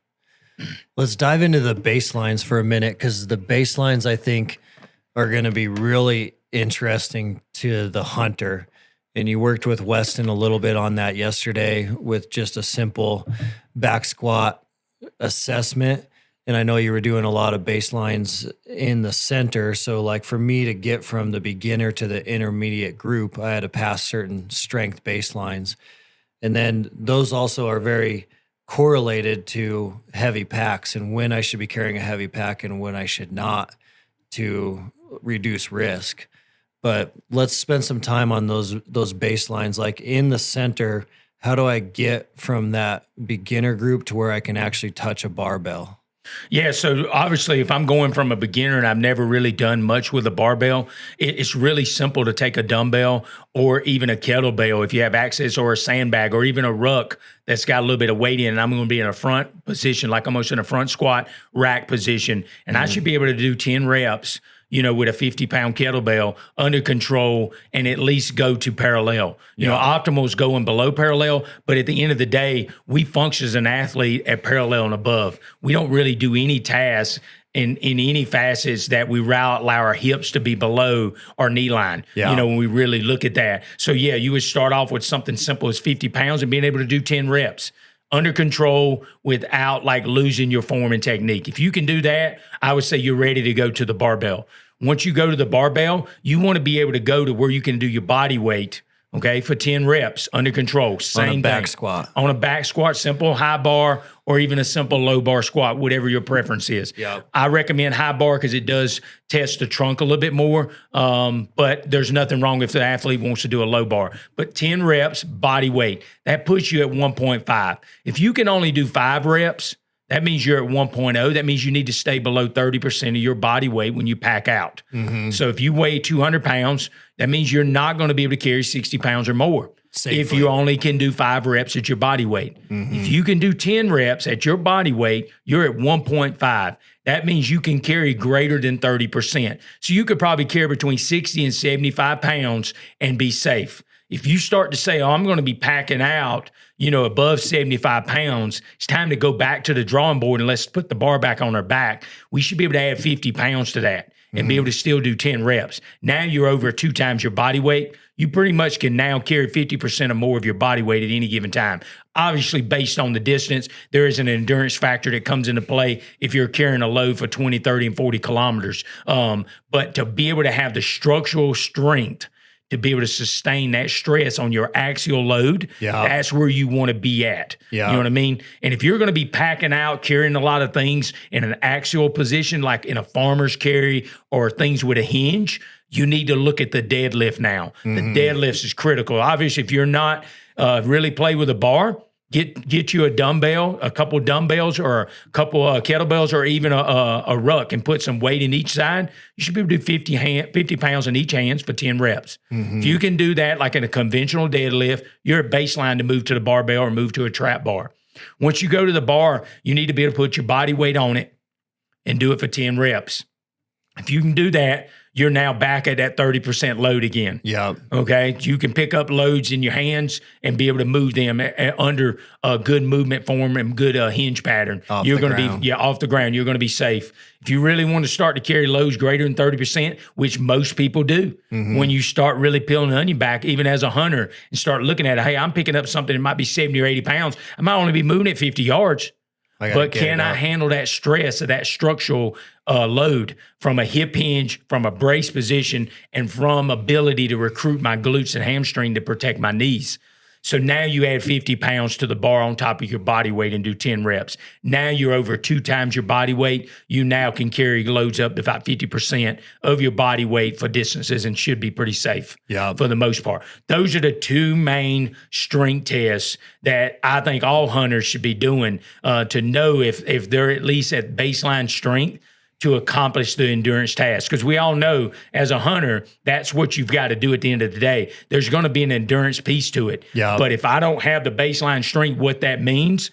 Let's dive into the baselines for a minute, because the baselines, I think, are going to be really interesting to the hunter. And you worked with Weston a little bit on that yesterday with just a simple back squat assessment. And I know you were doing a lot of baselines in the center. So like for me to get from the beginner to the intermediate group, I had to pass certain strength baselines. And then those also are very correlated to heavy packs and when I should be carrying a heavy pack and when I should not, to reduce risk. But let's spend some time on those baselines. Like in the center, how do I get from that beginner group to where I can actually touch a barbell? Yeah, so obviously if I'm going from a beginner and I've never really done much with a barbell, it's really simple to take a dumbbell or even a kettlebell if you have access, or a sandbag, or even a ruck that's got a little bit of weight in it. And I'm going to be in a front position, like almost in a front squat rack position. And I should be able to do 10 reps, you know, with a 50-pound kettlebell under control, and at least go to parallel. You know, optimal is going below parallel, but at the end of the day, we function as an athlete at parallel and above. We don't really do any tasks in any facets that we allow our hips to be below our knee line, you know, when we really look at that. So yeah, you would start off with something simple as 50 pounds and being able to do 10 reps. Under control without like losing your form and technique. If you can do that, I would say you're ready to go to the barbell. Once you go to the barbell, you want to be able to go to where you can do your body weight okay, for 10 reps under control. Same on a back thing. squat. On a back squat, simple high bar, or even a simple low bar squat, whatever your preference is. Yep. I recommend high bar because it does test the trunk a little bit more, but there's nothing wrong if the athlete wants to do a low bar. But 10 reps, body weight, that puts you at 1.5. If you can only do 5 reps, that means you're at 1.0. That means you need to stay below 30% of your body weight when you pack out. Mm-hmm. So if you weigh 200 pounds, that means you're not going to be able to carry 60 pounds or more. Safely. If you only can do 5 reps at your body weight. Mm-hmm. If you can do 10 reps at your body weight, you're at 1.5. That means you can carry greater than 30%. So you could probably carry between 60 and 75 pounds and be safe. If you start to say, oh, I'm going to be packing out, above 75 pounds, it's time to go back to the drawing board and let's put the bar back on our back. We should be able to add 50 pounds to that and be able to still do 10 reps. Now you're over 2 times your body weight. You pretty much can now carry 50% or more of your body weight at any given time. Obviously, based on the distance, there is an endurance factor that comes into play if you're carrying a load for 20, 30, and 40 kilometers. But to be able to have the structural strength to be able to sustain that stress on your axial load, that's where you want to be at. Yeah. You know what I mean? And if you're going to be packing out, carrying a lot of things in an axial position, like in a farmer's carry or things with a hinge, you need to look at the deadlift now. Mm-hmm. The deadlift is critical. Obviously, if you're not really play with a bar, get you a dumbbell, a couple dumbbells or a couple kettlebells or even a ruck and put some weight in each side. You should be able to do 50 pounds in each hands for 10 reps. Mm-hmm. If you can do that like in a conventional deadlift, you're at baseline to move to the barbell or move to a trap bar. Once you go to the bar, you need to be able to put your body weight on it and do it for 10 reps. If you can do that, you're now back at that 30% load again. Yeah. Okay. You can pick up loads in your hands and be able to move them under a good movement form and good hinge pattern. You're going to be off the ground. You're going to be safe. If you really want to start to carry loads greater than 30%, which most people do, when you start really peeling the onion back, even as a hunter, and start looking at it, hey, I'm picking up something that might be 70 or 80 pounds. I might only be moving at 50 yards. But can I handle that stress of that structural load from a hip hinge, from a brace position, and from ability to recruit my glutes and hamstring to protect my knees? So now you add 50 pounds to the bar on top of your body weight and do 10 reps. Now you're over 2 times your body weight. You now can carry loads up to about 50% of your body weight for distances and should be pretty safe for the most part. Those are the 2 main strength tests that I think all hunters should be doing to know if they're at least at baseline strength to accomplish the endurance task. Because we all know as a hunter, that's what you've got to do at the end of the day. There's going to be an endurance piece to it. Yeah. But if I don't have the baseline strength, what that means,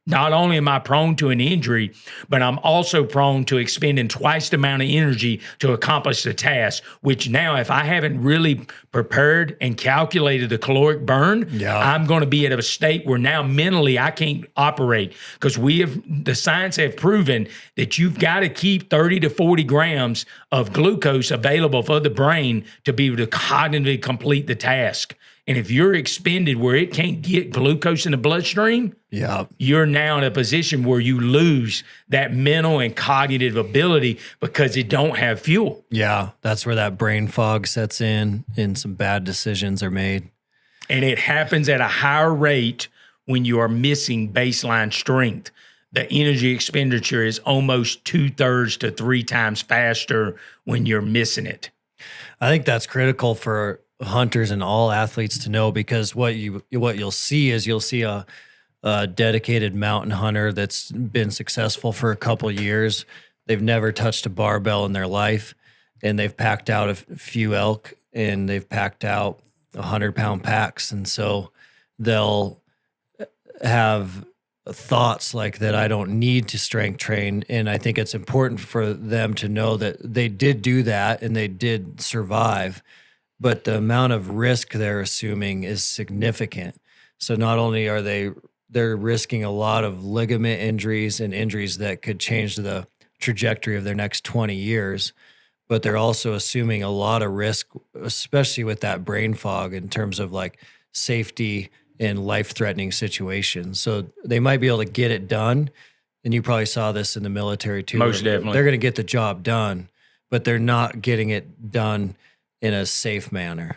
not only am I prone to an injury, but I'm also prone to expending twice the amount of energy to accomplish the task, which now if I haven't really prepared and calculated the caloric burn, I'm going to be at a state where now mentally I can't operate because the science have proven that you've got to keep 30 to 40 grams of glucose available for the brain to be able to cognitively complete the task. And if you're expended where it can't get glucose in the bloodstream, you're now in a position where you lose that mental and cognitive ability because it don't have fuel. Yeah, that's where that brain fog sets in and some bad decisions are made. And it happens at a higher rate when you are missing baseline strength. The energy expenditure is almost 2/3 to 3 times faster when you're missing it. I think that's critical for hunters and all athletes to know, because what you'll see is you'll see a dedicated mountain hunter that's been successful for a couple of years. They've never touched a barbell in their life, and they've packed out a few elk, and they've packed out 100-pound packs, and so they'll have thoughts like that. I don't need to strength train, and I think it's important for them to know that they did do that and they did survive. But the amount of risk they're assuming is significant. So not only are they're risking a lot of ligament injuries and injuries that could change the trajectory of their next 20 years, but they're also assuming a lot of risk, especially with that brain fog in terms of like safety in life-threatening situations. So they might be able to get it done. And you probably saw this in the military too. Most definitely. They're going to get the job done, but they're not getting it done in a safe manner.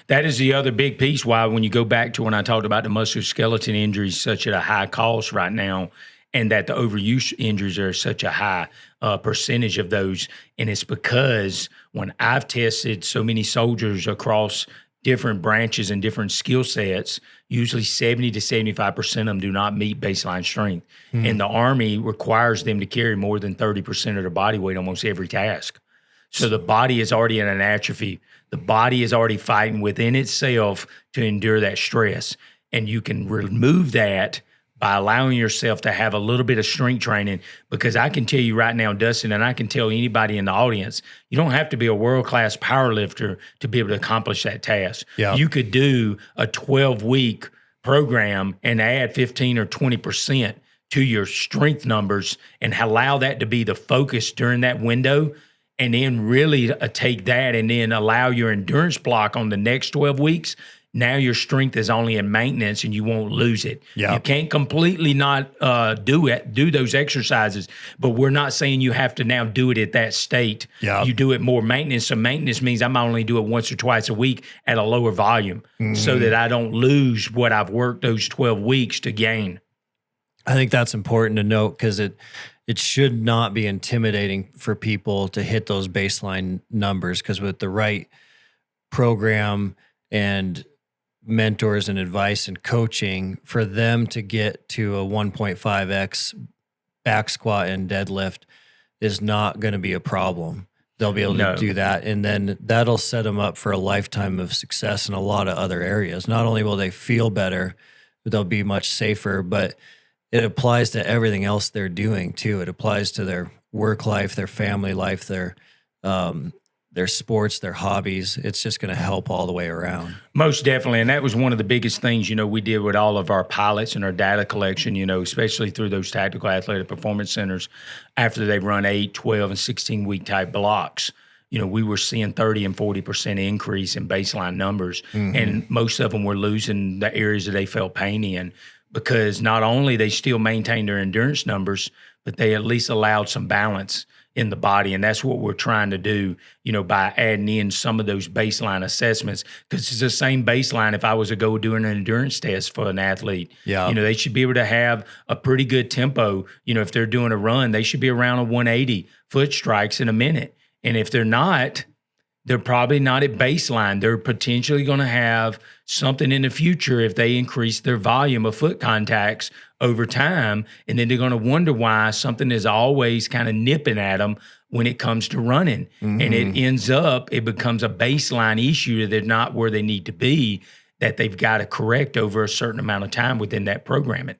That is the other big piece why when you go back to when I talked about the musculoskeletal injuries such at a high cost right now, and that the overuse injuries are such a high percentage of those. And it's because when I've tested so many soldiers across different branches and different skill sets, usually 70 to 75% of them do not meet baseline strength. And the Army requires them to carry more than 30% of their body weight almost every task. So the body is already in an atrophy. The body is already fighting within itself to endure that stress. And you can remove that by allowing yourself to have a little bit of strength training, because I can tell you right now, Dustin, and I can tell anybody in the audience, you don't have to be a world-class powerlifter to be able to accomplish that task. Yeah. You could do a 12-week program and add 15 or 20% to your strength numbers and allow that to be the focus during that window, and then really take that and then allow your endurance block on the next 12 weeks. Now your strength is only in maintenance and you won't lose it. Yeah. You can't completely not do those exercises, but we're not saying you have to now do it at that state. Yeah. You do it more maintenance. So maintenance means I'm only do it once or twice a week at a lower volume so that I don't lose what I've worked those 12 weeks to gain. I think that's important to note, because it should not be intimidating for people to hit those baseline numbers, because with the right program and mentors and advice and coaching, for them to get to a 1.5x back squat and deadlift is not going to be a problem. They'll be able to do that. And then that'll set them up for a lifetime of success in a lot of other areas. Not only will they feel better, but they'll be much safer, but it applies to everything else they're doing too. It applies to their work life, their family life, their sports, their hobbies. It's just going to help all the way around. Most definitely. And that was one of the biggest things, we did with all of our pilots and our data collection, especially through those tactical athletic performance centers after they run 8, 12, and 16-week type blocks. We were seeing 30 and 40% increase in baseline numbers. And most of them were losing the areas that they felt pain in, because not only they still maintained their endurance numbers, but they at least allowed some balance in the body. And that's what we're trying to do, by adding in some of those baseline assessments, because it's the same baseline if I was to go do an endurance test for an athlete. Yeah. They should be able to have a pretty good tempo. If they're doing a run, they should be around a 180 foot strikes in a minute. And if they're not, they're probably not at baseline. They're potentially going to have something in the future if they increase their volume of foot contacts over time. And then they're going to wonder why something is always kind of nipping at them when it comes to running. And it becomes a baseline issue that they're not where they need to be, that they've got to correct over a certain amount of time within that programming.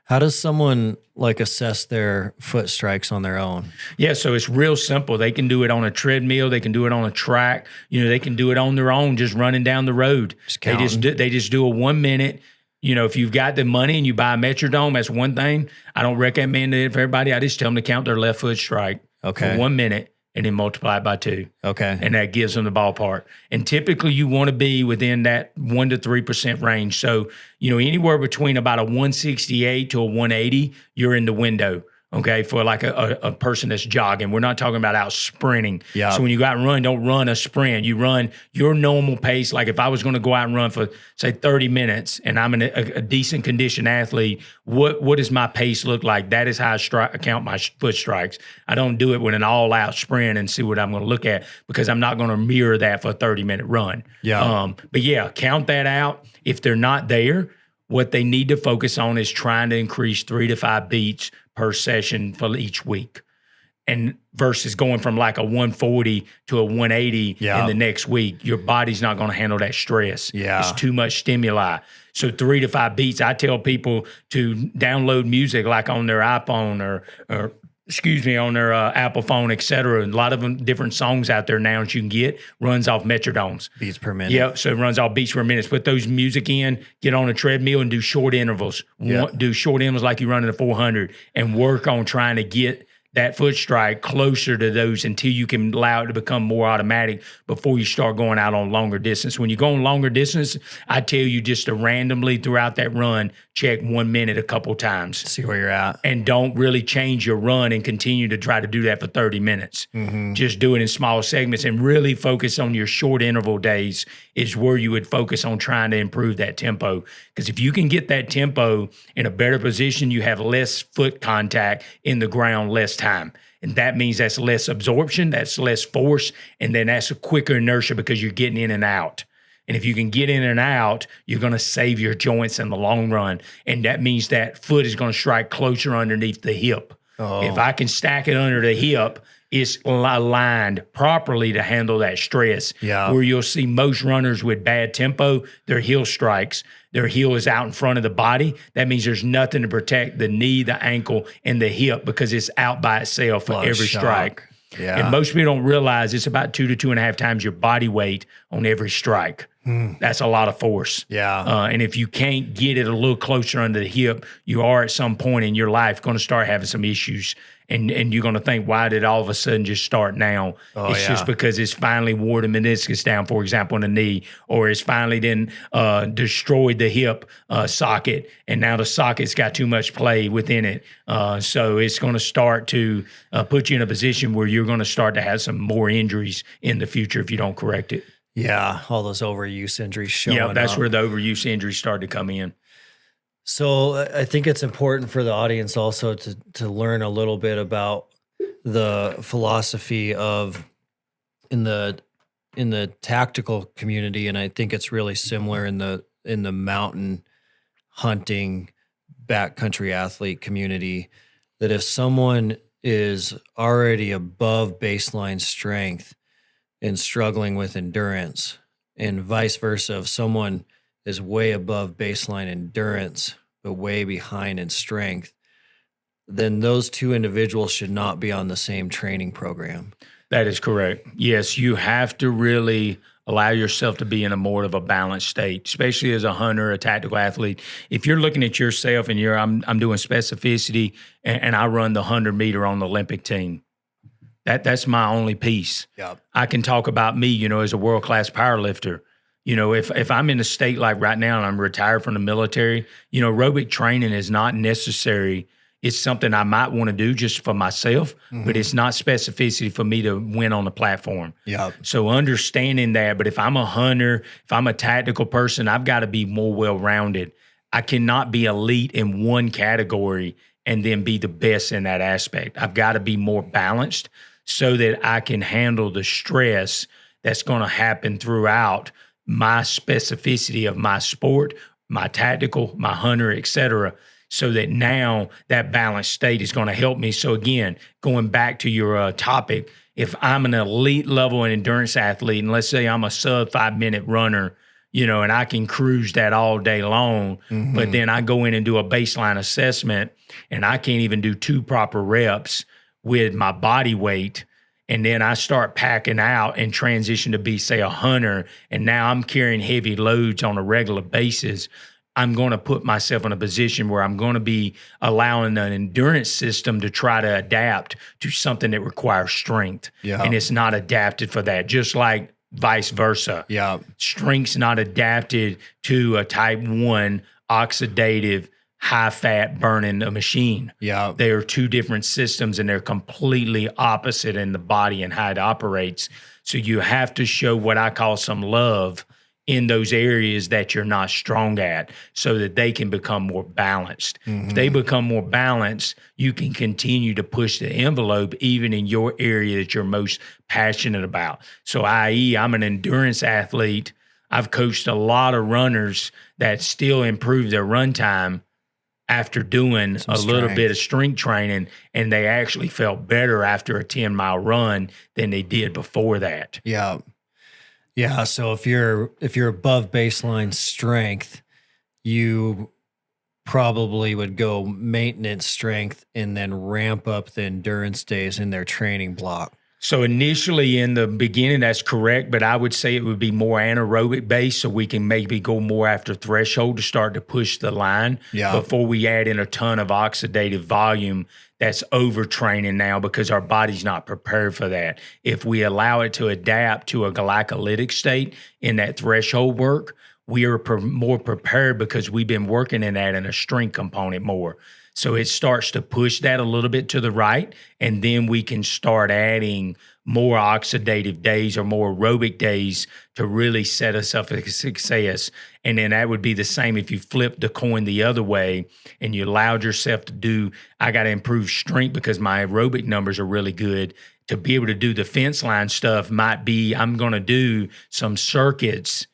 How does someone assess their foot strikes on their own? Yeah, so it's real simple. They can do it on a treadmill. They can do it on a track. They can do it on their own, just running down the road. They just do a 1 minute. If you've got the money and you buy a metronome, that's one thing. I don't recommend it for everybody. I just tell them to count their left foot strike for 1 minute and then multiply it by 2. Okay. And that gives them the ballpark. And typically you want to be within that 1 to 3% range. So, anywhere between about a 168 to a 180, you're in the window. Okay, for like a person that's jogging. We're not talking about out sprinting. Yeah. So when you go out and run, don't run a sprint. You run your normal pace. Like if I was going to go out and run for, say, 30 minutes and I'm a decent conditioned athlete, what does my pace look like? That is how I count my foot strikes. I don't do it with an all-out sprint and see what I'm going to look at, because I'm not going to mirror that for a 30-minute run. Yeah. But yeah, count that out. If they're not there, what they need to focus on is trying to increase 3 to 5 beats per session for each week, and versus going from like a 140 to a 180 in the next week. Your body's not going to handle that stress. Yeah. It's too much stimuli. So 3 to 5 beats. I tell people to download music like on their iPhone or on their Apple phone, et cetera. A lot of them, different songs out there now that you can get, runs off metronomes. Beats per minute. Yeah, so it runs off beats per minute. Put those music in, get on a treadmill and do short intervals. Yeah. Do short intervals like you run in a 400 and work on trying to get that foot strike closer to those until you can allow it to become more automatic before you start going out on longer distance. When you go on longer distance, I tell you just to randomly throughout that run, check 1 minute a couple times. See where you're at. And don't really change your run and continue to try to do that for 30 minutes. Just do it in small segments and really focus on your short interval days is where you would focus on trying to improve that tempo. Because if you can get that tempo in a better position, you have less foot contact in the ground, less time. And that means that's less absorption, that's less force, and then that's a quicker inertia because you're getting in and out. And if you can get in and out, you're going to save your joints in the long run. And that means that foot is going to strike closer underneath the hip. If I can stack it under the hip, it's aligned properly to handle that stress. Where you'll see most runners with bad tempo, their heel strikes. Their heel is out in front of the body. That means there's nothing to protect the knee, the ankle, and the hip because it's out by itself for every strike. And most people don't realize it's about 2 to 2.5 times your body weight on every strike. That's a lot of force. And if you can't get it a little closer under the hip, you are at some point in your life going to start having some issues. And you're going to think, why did all of a sudden just start now? It's just because it's finally wore the meniscus down, for example, in the knee, or it's finally then destroyed the hip socket, and now the socket's got too much play within it. So it's going to start to put you in a position where you're going to start to have some more injuries in the future if you don't correct it. All those overuse injuries showing up. That's where the overuse injuries start to come in. So I think it's important for the audience also to learn a little bit about the philosophy of in the tactical community, and I think it's really similar in the mountain hunting backcountry athlete community, that if someone is already above baseline strength and struggling with endurance, and vice versa, if someone is way above baseline endurance, but way behind in strength, then those two individuals should not be on the same training program. That is correct. Yes, you have to really allow yourself to be in a more of a balanced state, especially as a hunter, a tactical athlete. If you're looking at yourself and I'm doing specificity and I run the 100-meter on the Olympic team, that's my only piece. I can talk about me, as a world-class powerlifter. If I'm in a state like right now and I'm retired from the military, aerobic training is not necessary. It's something I might want to do just for myself, but it's not specificity for me to win on the platform. So understanding that, but if I'm a hunter, if I'm a tactical person, I've got to be more well-rounded. I cannot be elite in one category and then be the best in that aspect. I've got to be more balanced so that I can handle the stress that's going to happen throughout my specificity of my sport, my tactical, my hunter, et cetera, so that now that balanced state is going to help me. So again, going back to your topic, if I'm an elite level endurance athlete, and let's say I'm a sub 5-minute runner, and I can cruise that all day long, but then I go in and do a baseline assessment and I can't even do 2 proper reps with my body weight, and then I start packing out and transition to be, say, a hunter, and now I'm carrying heavy loads on a regular basis, I'm going to put myself in a position where I'm going to be allowing an endurance system to try to adapt to something that requires strength. And it's not adapted for that, just like vice versa. Strength's not adapted to a type 1 oxidative high-fat burning a machine. They are 2 different systems, and they're completely opposite in the body and how it operates. So you have to show what I call some love in those areas that you're not strong at so that they can become more balanced. If they become more balanced, you can continue to push the envelope even in your area that you're most passionate about. So i.e., I'm an endurance athlete. I've coached a lot of runners that still improve their run time after doing a little bit of strength training, and they actually felt better after a 10-mile run than they did before that. So if you're above baseline strength, you probably would go maintenance strength and then ramp up the endurance days in their training block. So initially in the beginning, that's correct, but I would say it would be more anaerobic based, so we can maybe go more after threshold to start to push the line before we add in a ton of oxidative volume. That's overtraining now because our body's not prepared for that. If we allow it to adapt to a glycolytic state in that threshold work, we are more prepared because we've been working in that in a strength component more. So it starts to push that a little bit to the right, and then we can start adding more oxidative days or more aerobic days to really set us up for success. And then that would be the same if you flipped the coin the other way and you allowed yourself to do, I got to improve strength because my aerobic numbers are really good. To be able to do the fence line stuff might be, I'm going to do some circuits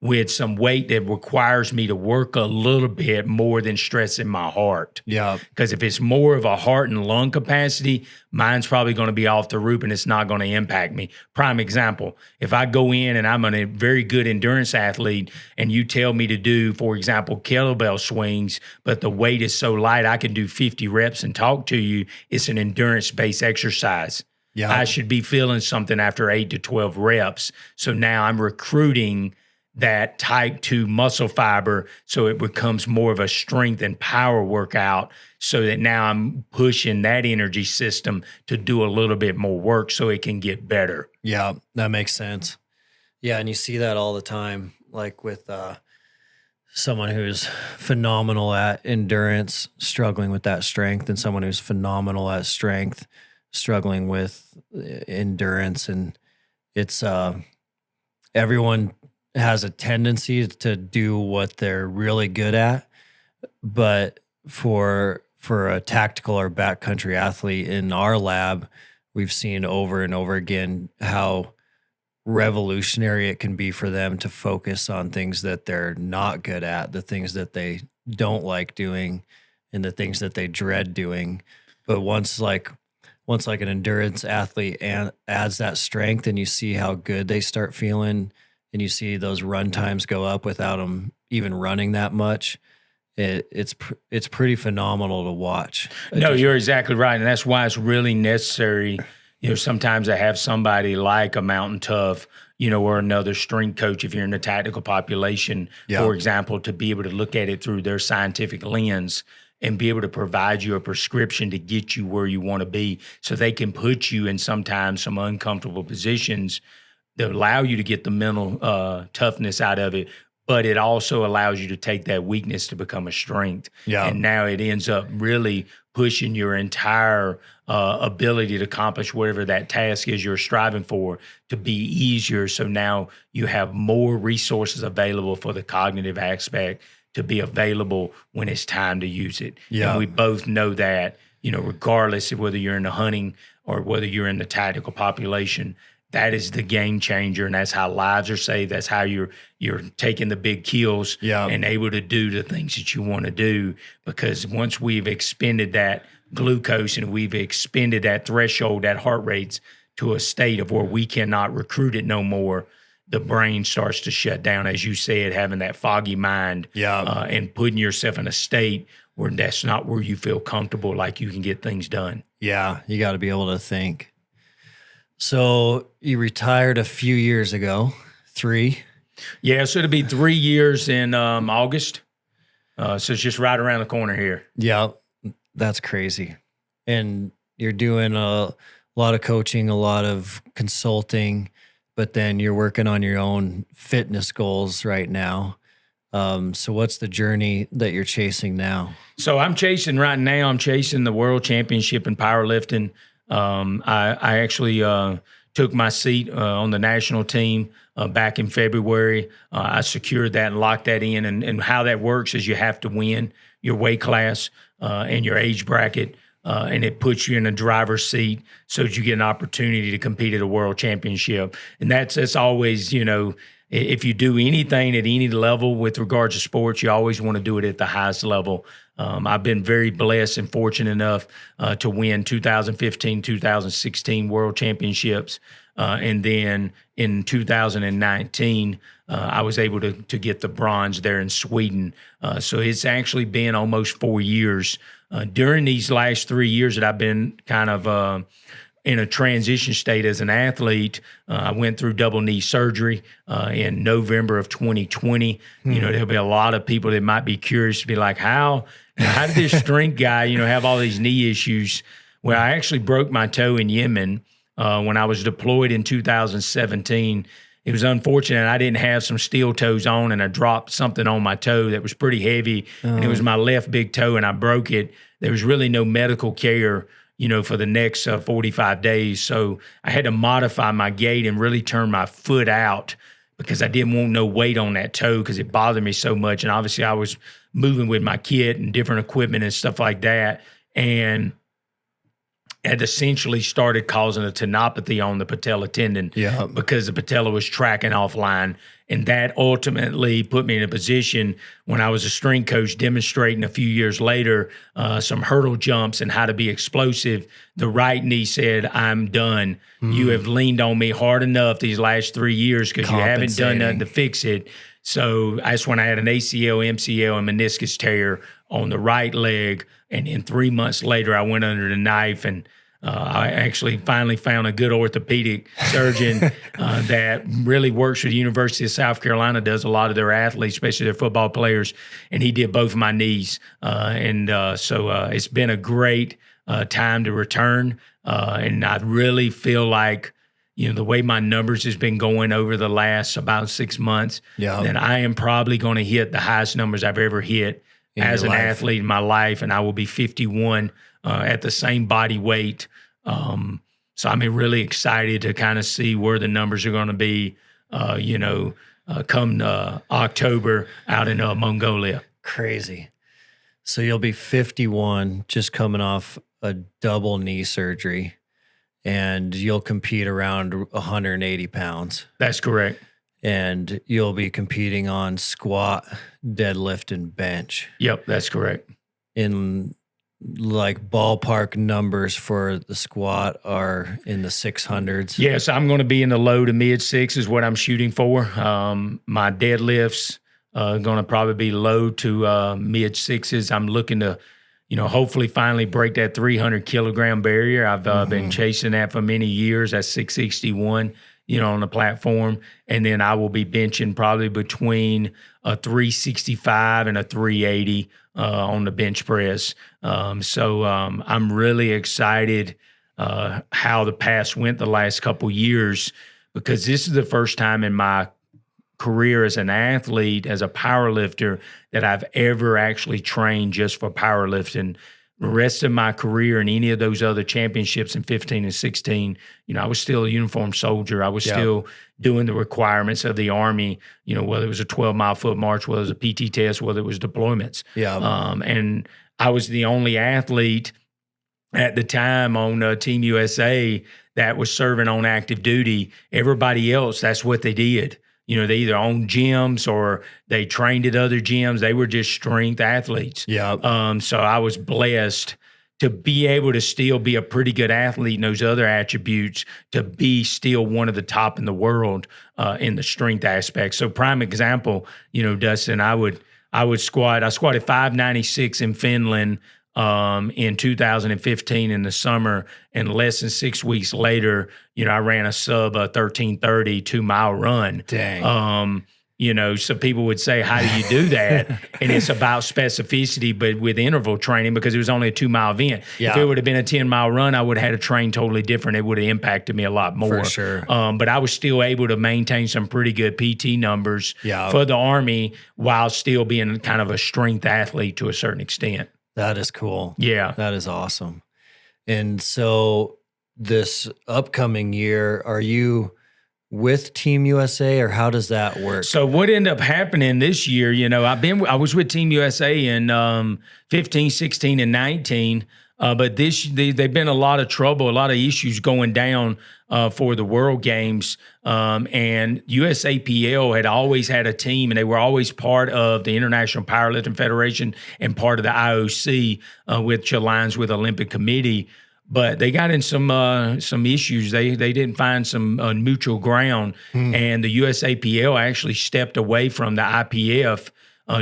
with some weight that requires me to work a little bit more than stressing my heart. Yeah. Because if it's more of a heart and lung capacity, mine's probably going to be off the roof and it's not going to impact me. Prime example, if I go in and I'm a very good endurance athlete and you tell me to do, for example, kettlebell swings, but the weight is so light I can do 50 reps and talk to you, it's an endurance-based exercise. Yeah. I should be feeling something after 8 to 12 reps. So now I'm recruiting that type 2 muscle fiber so it becomes more of a strength and power workout, so that now I'm pushing that energy system to do a little bit more work so it can get better. Yeah, that makes sense. Yeah, and you see that all the time, like with someone who's phenomenal at endurance struggling with that strength, and someone who's phenomenal at strength struggling with endurance. And it's everyone has a tendency to do what they're really good at, but for a tactical or backcountry athlete in our lab, we've seen over and over again how revolutionary it can be for them to focus on things that they're not good at, the things that they don't like doing, and the things that they dread doing. But once an endurance athlete adds that strength, and you see how good they start feeling, and you see those run times go up without them even running that much, it's pretty phenomenal to watch. No, you're exactly right. And that's why it's really necessary. Sometimes I have somebody like a Mountain Tough, or another strength coach, if you're in the tactical population, for example, to be able to look at it through their scientific lens and be able to provide you a prescription to get you where you want to be, so they can put you in sometimes some uncomfortable positions that allow you to get the mental toughness out of it, but it also allows you to take that weakness to become a strength. Yeah. And now it ends up really pushing your entire ability to accomplish whatever that task is you're striving for to be easier. So now you have more resources available for the cognitive aspect to be available when it's time to use it. Yeah. And we both know that, regardless of whether you're in the hunting or whether you're in the tactical population, that is the game changer, and that's how lives are saved. That's how you're taking the big kills and able to do the things that you want to do. Because once we've expended that glucose and we've expended that threshold, that heart rates to a state of where we cannot recruit it no more, the brain starts to shut down, as you said, having that foggy mind and putting yourself in a state where that's not where you feel comfortable, like you can get things done. Yeah, you got to be able to think. So you retired a few years ago, 3? Yeah, so it'll be 3 years in August. So it's just right around the corner here. Yeah, that's crazy. And you're doing a lot of coaching, a lot of consulting, but then you're working on your own fitness goals right now. So what's the journey that you're chasing now? So I'm chasing the World Championship in powerlifting. I actually took my seat on the national team back in February. I secured that and locked that in. And how that works is you have to win your weight class and your age bracket, and it puts you in a driver's seat so that you get an opportunity to compete at a world championship. And that's always, if you do anything at any level with regards to sports, you always want to do it at the highest level. I've been very blessed and fortunate enough to win 2015, 2016 World Championships. And then in 2019, I was able to get the bronze there in Sweden. So it's actually been almost 4 years. During these last 3 years that I've been kind of in a transition state as an athlete. I went through double knee surgery in November of 2020. You know, there'll be a lot of people that might be curious to be like, how did this strength guy, you know, have all these knee issues? Well, I actually broke my toe in Yemen when I was deployed in 2017. It was unfortunate. I didn't have some steel toes on, and I dropped something on my toe that was pretty heavy, and it was my left big toe, and I broke it. There was really no medical care, you know, for the next 45 days. So I had to modify my gait and really turn my foot out because I didn't want no weight on that toe because it bothered me so much. And obviously I was moving with my kit and different equipment and stuff like that. And had essentially started causing a tendinopathy on the patella tendon because the patella was tracking offline. And that ultimately put me in a position when I was a strength coach demonstrating a few years later some hurdle jumps and how to be explosive. The right knee said, I'm done. You have leaned on me hard enough these last 3 years because you haven't done nothing to fix it. So that's when I had an ACL, MCL, and meniscus tear on the right leg. And then 3 months later, I went under the knife, and I actually finally found a good orthopedic surgeon that really works for the University of South Carolina, does a lot of their athletes, especially their football players, and he did both of my knees. So it's been a great time to return, and I really feel like, you know, the way my numbers has been going over the last about 6 months, that I am probably going to hit the highest numbers I've ever hit as an athlete in my life, and I will be 51 at the same body weight. So I'm really excited to kind of see where the numbers are going to be, come October out in Mongolia. Crazy. So you'll be 51, just coming off a double knee surgery, and you'll compete around 180 pounds. That's correct. And you'll be competing on squat, deadlift, and bench. Yep, that's correct. In like ballpark numbers for the squat are in the 600s. Yes, I'm going to be in the low to mid six is what I'm shooting for. My deadlifts going to probably be low to mid sixes. I'm looking to, you know, hopefully finally break that 300 kilogram barrier. I've been chasing that for many years. That's 661, you know, on the platform. And then I will be benching probably between a 365 and a 380 on the bench press. So I'm really excited how the past went the last couple years, because this is the first time in my career as an athlete, as a powerlifter, that I've ever actually trained just for powerlifting. The rest of my career and any of those other championships in 15 and 16, you know, I was still a uniformed soldier. I was still doing the requirements of the Army, you know, whether it was a 12-mile foot march, whether it was a PT test, whether it was deployments. And I was the only athlete at the time on Team USA that was serving on active duty. Everybody else, that's what they did. You know, they either owned gyms or they trained at other gyms. They were just strength athletes. So I was blessed to be able to still be a pretty good athlete in those other attributes, to be still one of the top in the world in the strength aspect. So prime example, you know, Dustin, I would squat. I squatted 596 in Finland in 2015 in the summer, and less than 6 weeks later, you know, I ran a sub 1330 2-mile run. Dang. You know, so people would say, how do you do that? And it's about specificity, but with interval training, because it was only a 2-mile event. If it would have been a 10-mile run, I would have had to train totally different. It would have impacted me a lot more. For sure. But I was still able to maintain some pretty good PT numbers for the Army while still being kind of a strength athlete to a certain extent. That is cool. Yeah. That is awesome. And so this upcoming year, are you with Team USA, or how does that work? So what ended up happening this year, you know, I was with Team USA in 15, 16, and 19. But they've been a lot of trouble, a lot of issues going down for the World Games. And USAPL had always had a team, and they were always part of the International Powerlifting Federation and part of the IOC, which aligns with Olympic Committee. But they got in some issues. They didn't find some mutual ground, and the USAPL actually stepped away from the IPF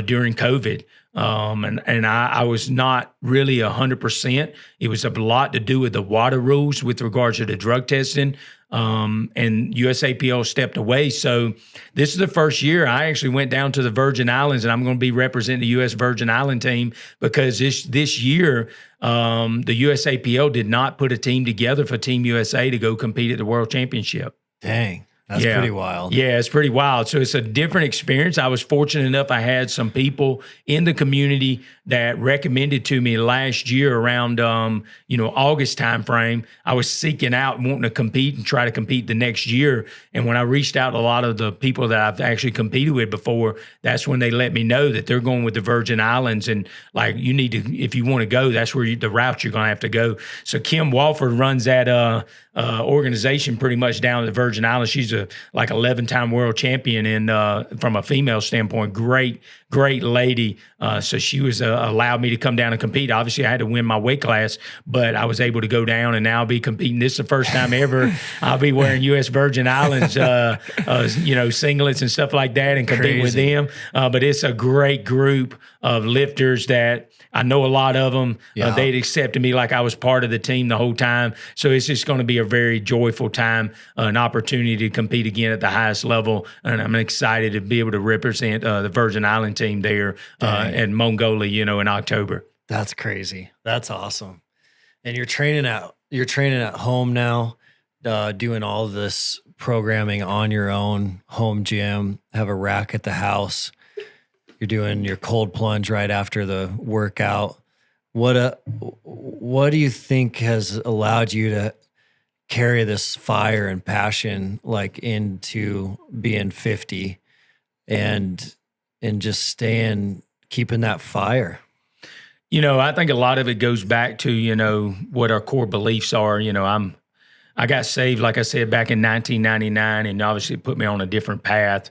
during COVID. And I was not really 100%. It was a lot to do with the water rules with regards to the drug testing. And USAPL stepped away. So this is the first year I actually went down to the Virgin Islands, and I'm going to be representing the U.S. Virgin Island team because this year the USAPL did not put a team together for Team USA to go compete at the World Championship. Dang. That's pretty wild. Yeah, it's pretty wild. So it's a different experience. I was fortunate enough I had some people in the community that recommended to me last year around August timeframe. I was seeking out wanting to compete and try to compete the next year. And when I reached out to a lot of the people that I've actually competed with before, that's when they let me know that they're going with the Virgin Islands. And like, you need to, if you want to go, that's where the route you're going to have to go. So Kim Walford runs that organization pretty much down at the Virgin Islands. She's a 11-time world champion, and from a female standpoint, great lady. So she was allowed me to come down and compete. Obviously, I had to win my weight class, but I was able to go down and now I'll be competing. This is the first time ever I'll be wearing U.S. Virgin Islands, singlets and stuff like that, and competing with them. But it's a great group of lifters that I know a lot of them. Yeah. They'd accepted me like I was part of the team the whole time. So it's just going to be a very joyful time, an opportunity to compete again at the highest level. And I'm excited to be able to represent the Virgin Island team there in Mongolia, in October. That's crazy. That's awesome. And you're training at home now, doing all this programming on your own, home gym, have a rack at the house. You're doing your cold plunge right after the workout. What do you think has allowed you to carry this fire and passion like into being 50 and just keeping that fire? I think a lot of it goes back to, what our core beliefs are. I got saved, like I said, back in 1999, and obviously it put me on a different path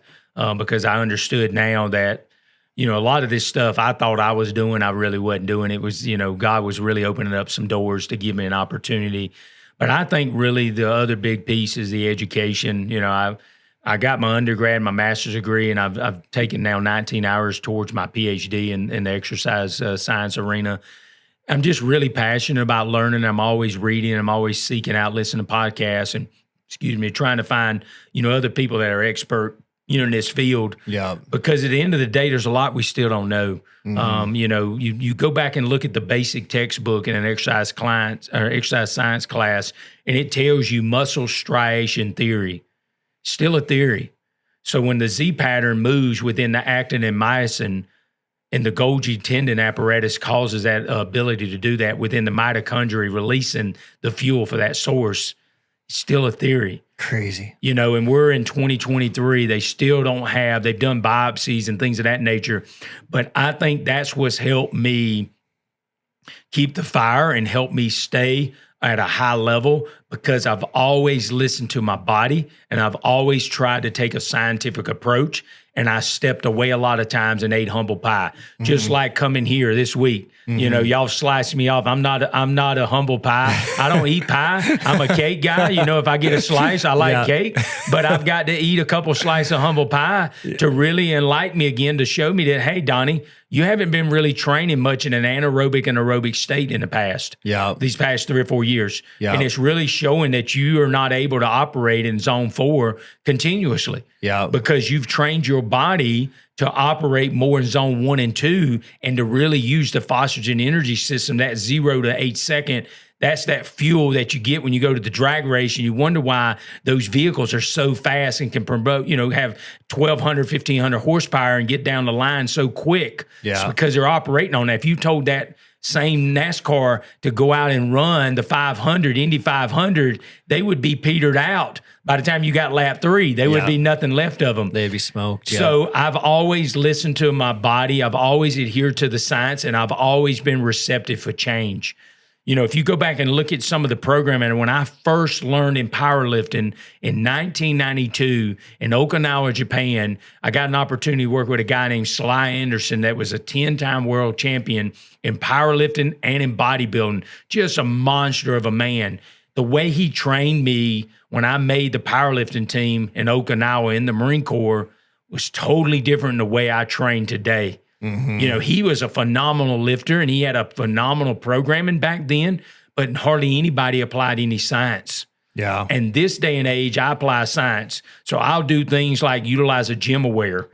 because I understood now that a lot of this stuff I thought I was doing, I really wasn't doing. It was, God was really opening up some doors to give me an opportunity. But I think really the other big piece is the education. I got my undergrad, my master's degree, and I've taken now 19 hours towards my Ph.D. in the exercise science arena. I'm just really passionate about learning. I'm always reading. I'm always seeking out, listening to podcasts, and trying to find, other people that are expert in this field. Yeah. Because at the end of the day, there's a lot we still don't know. Mm-hmm. You go back and look at the basic textbook in an exercise science class, and it tells you muscle striation theory. Still a theory. So when the Z pattern moves within the actin and myosin, and the Golgi tendon apparatus causes that ability to do that within the mitochondria, releasing the fuel for that source, it's still a theory. Crazy. And we're in 2023. They still don't have, they've done biopsies and things of that nature. But I think that's what's helped me keep the fire and help me stay at a high level, because I've always listened to my body and I've always tried to take a scientific approach. And I stepped away a lot of times and ate humble pie, just like coming here this week. Mm-hmm. Y'all sliced me off. I'm not a humble pie. I don't eat pie. I'm a cake guy. If I get a slice, I like cake. But I've got to eat a couple slices of humble pie to really enlighten me again, to show me that, hey, Donnie, you haven't been really training much in an anaerobic and aerobic state in the past. Yeah. These past 3 or 4 years. Yeah. And it's really showing that you are not able to operate in zone 4 continuously. Yeah. Because you've trained your body to operate more in zone 1 and 2, and to really use the phosphagen energy system, that 0 to 8 second. That's that fuel that you get when you go to the drag race, and you wonder why those vehicles are so fast and can promote, have 1,200, 1,500 horsepower and get down the line so quick. Yeah. It's because they're operating on that. If you told that same NASCAR to go out and run the 500, Indy 500, they would be petered out. By the time you got lap 3, there would be nothing left of them. They'd be smoked. Yeah. So I've always listened to my body. I've always adhered to the science, and I've always been receptive for change. If you go back and look at some of the programming, when I first learned in powerlifting in 1992 in Okinawa, Japan, I got an opportunity to work with a guy named Sly Anderson that was a 10-time world champion in powerlifting and in bodybuilding, just a monster of a man. The way he trained me when I made the powerlifting team in Okinawa in the Marine Corps was totally different than the way I train today. You know, he was a phenomenal lifter and he had a phenomenal programming back then, but hardly anybody applied any science. Yeah. And this day and age, I apply science. So I'll do things like utilize a GymAware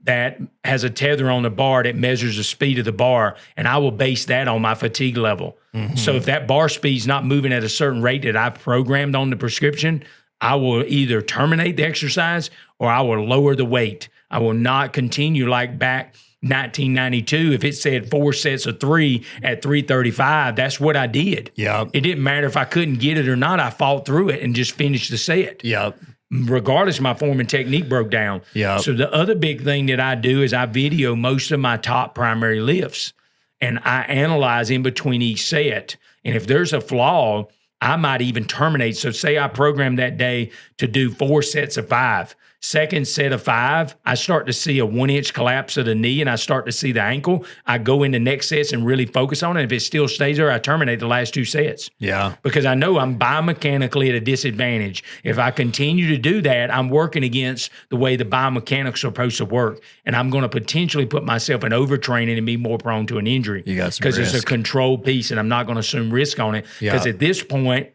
that has a tether on the bar that measures the speed of the bar, and I will base that on my fatigue level. So if that bar speed's not moving at a certain rate that I programmed on the prescription, I will either terminate the exercise or I will lower the weight. I will not continue like back 1992. If it said 4 sets of 3 at 335, that's what I did. Yep. It didn't matter if I couldn't get it or not. I fought through it and just finished the set. Yep. Regardless, my form and technique broke down. Yep. So the other big thing that I do is I video most of my top primary lifts, and I analyze in between each set. And if there's a flaw, I might even terminate. So say I programmed that day to do 4 sets of 5. Second set of 5, I start to see a 1-inch collapse of the knee and I start to see the ankle. I go into next sets and really focus on it. If it still stays there, I terminate the last 2 sets. Yeah. Because I know I'm biomechanically at a disadvantage. If I continue to do that, I'm working against the way the biomechanics are supposed to work. And I'm going to potentially put myself in overtraining and be more prone to an injury. You got some because it's a risk. controlled piece and I'm not going to assume risk on it. Yeah. Because at this point,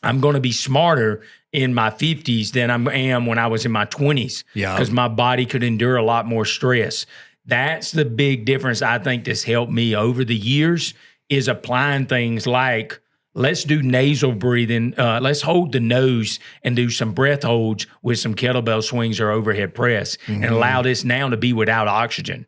I'm going to be smarter in my 50s than I am when I was in my 20s. Yeah. Because my body could endure a lot more stress. That's the big difference I think that's helped me over the years is applying things like, let's do nasal breathing. Let's hold the nose and do some breath holds with some kettlebell swings or overhead press and allow this now to be without oxygen.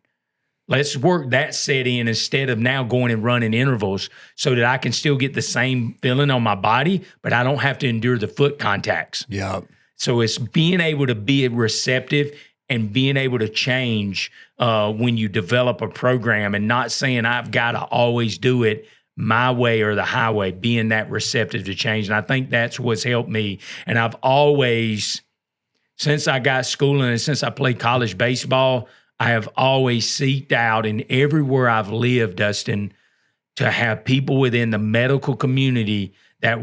Let's work that set in instead of now going and running intervals so that I can still get the same feeling on my body, but I don't have to endure the foot contacts. Yeah. So it's being able to be receptive and being able to change when you develop a program and not saying I've got to always do it my way or the highway, being that receptive to change. And I think that's what's helped me. And I've always, since I got schooling and since I played college baseball, I have always seeked out and everywhere I've lived, Dustin, to have people within the medical community that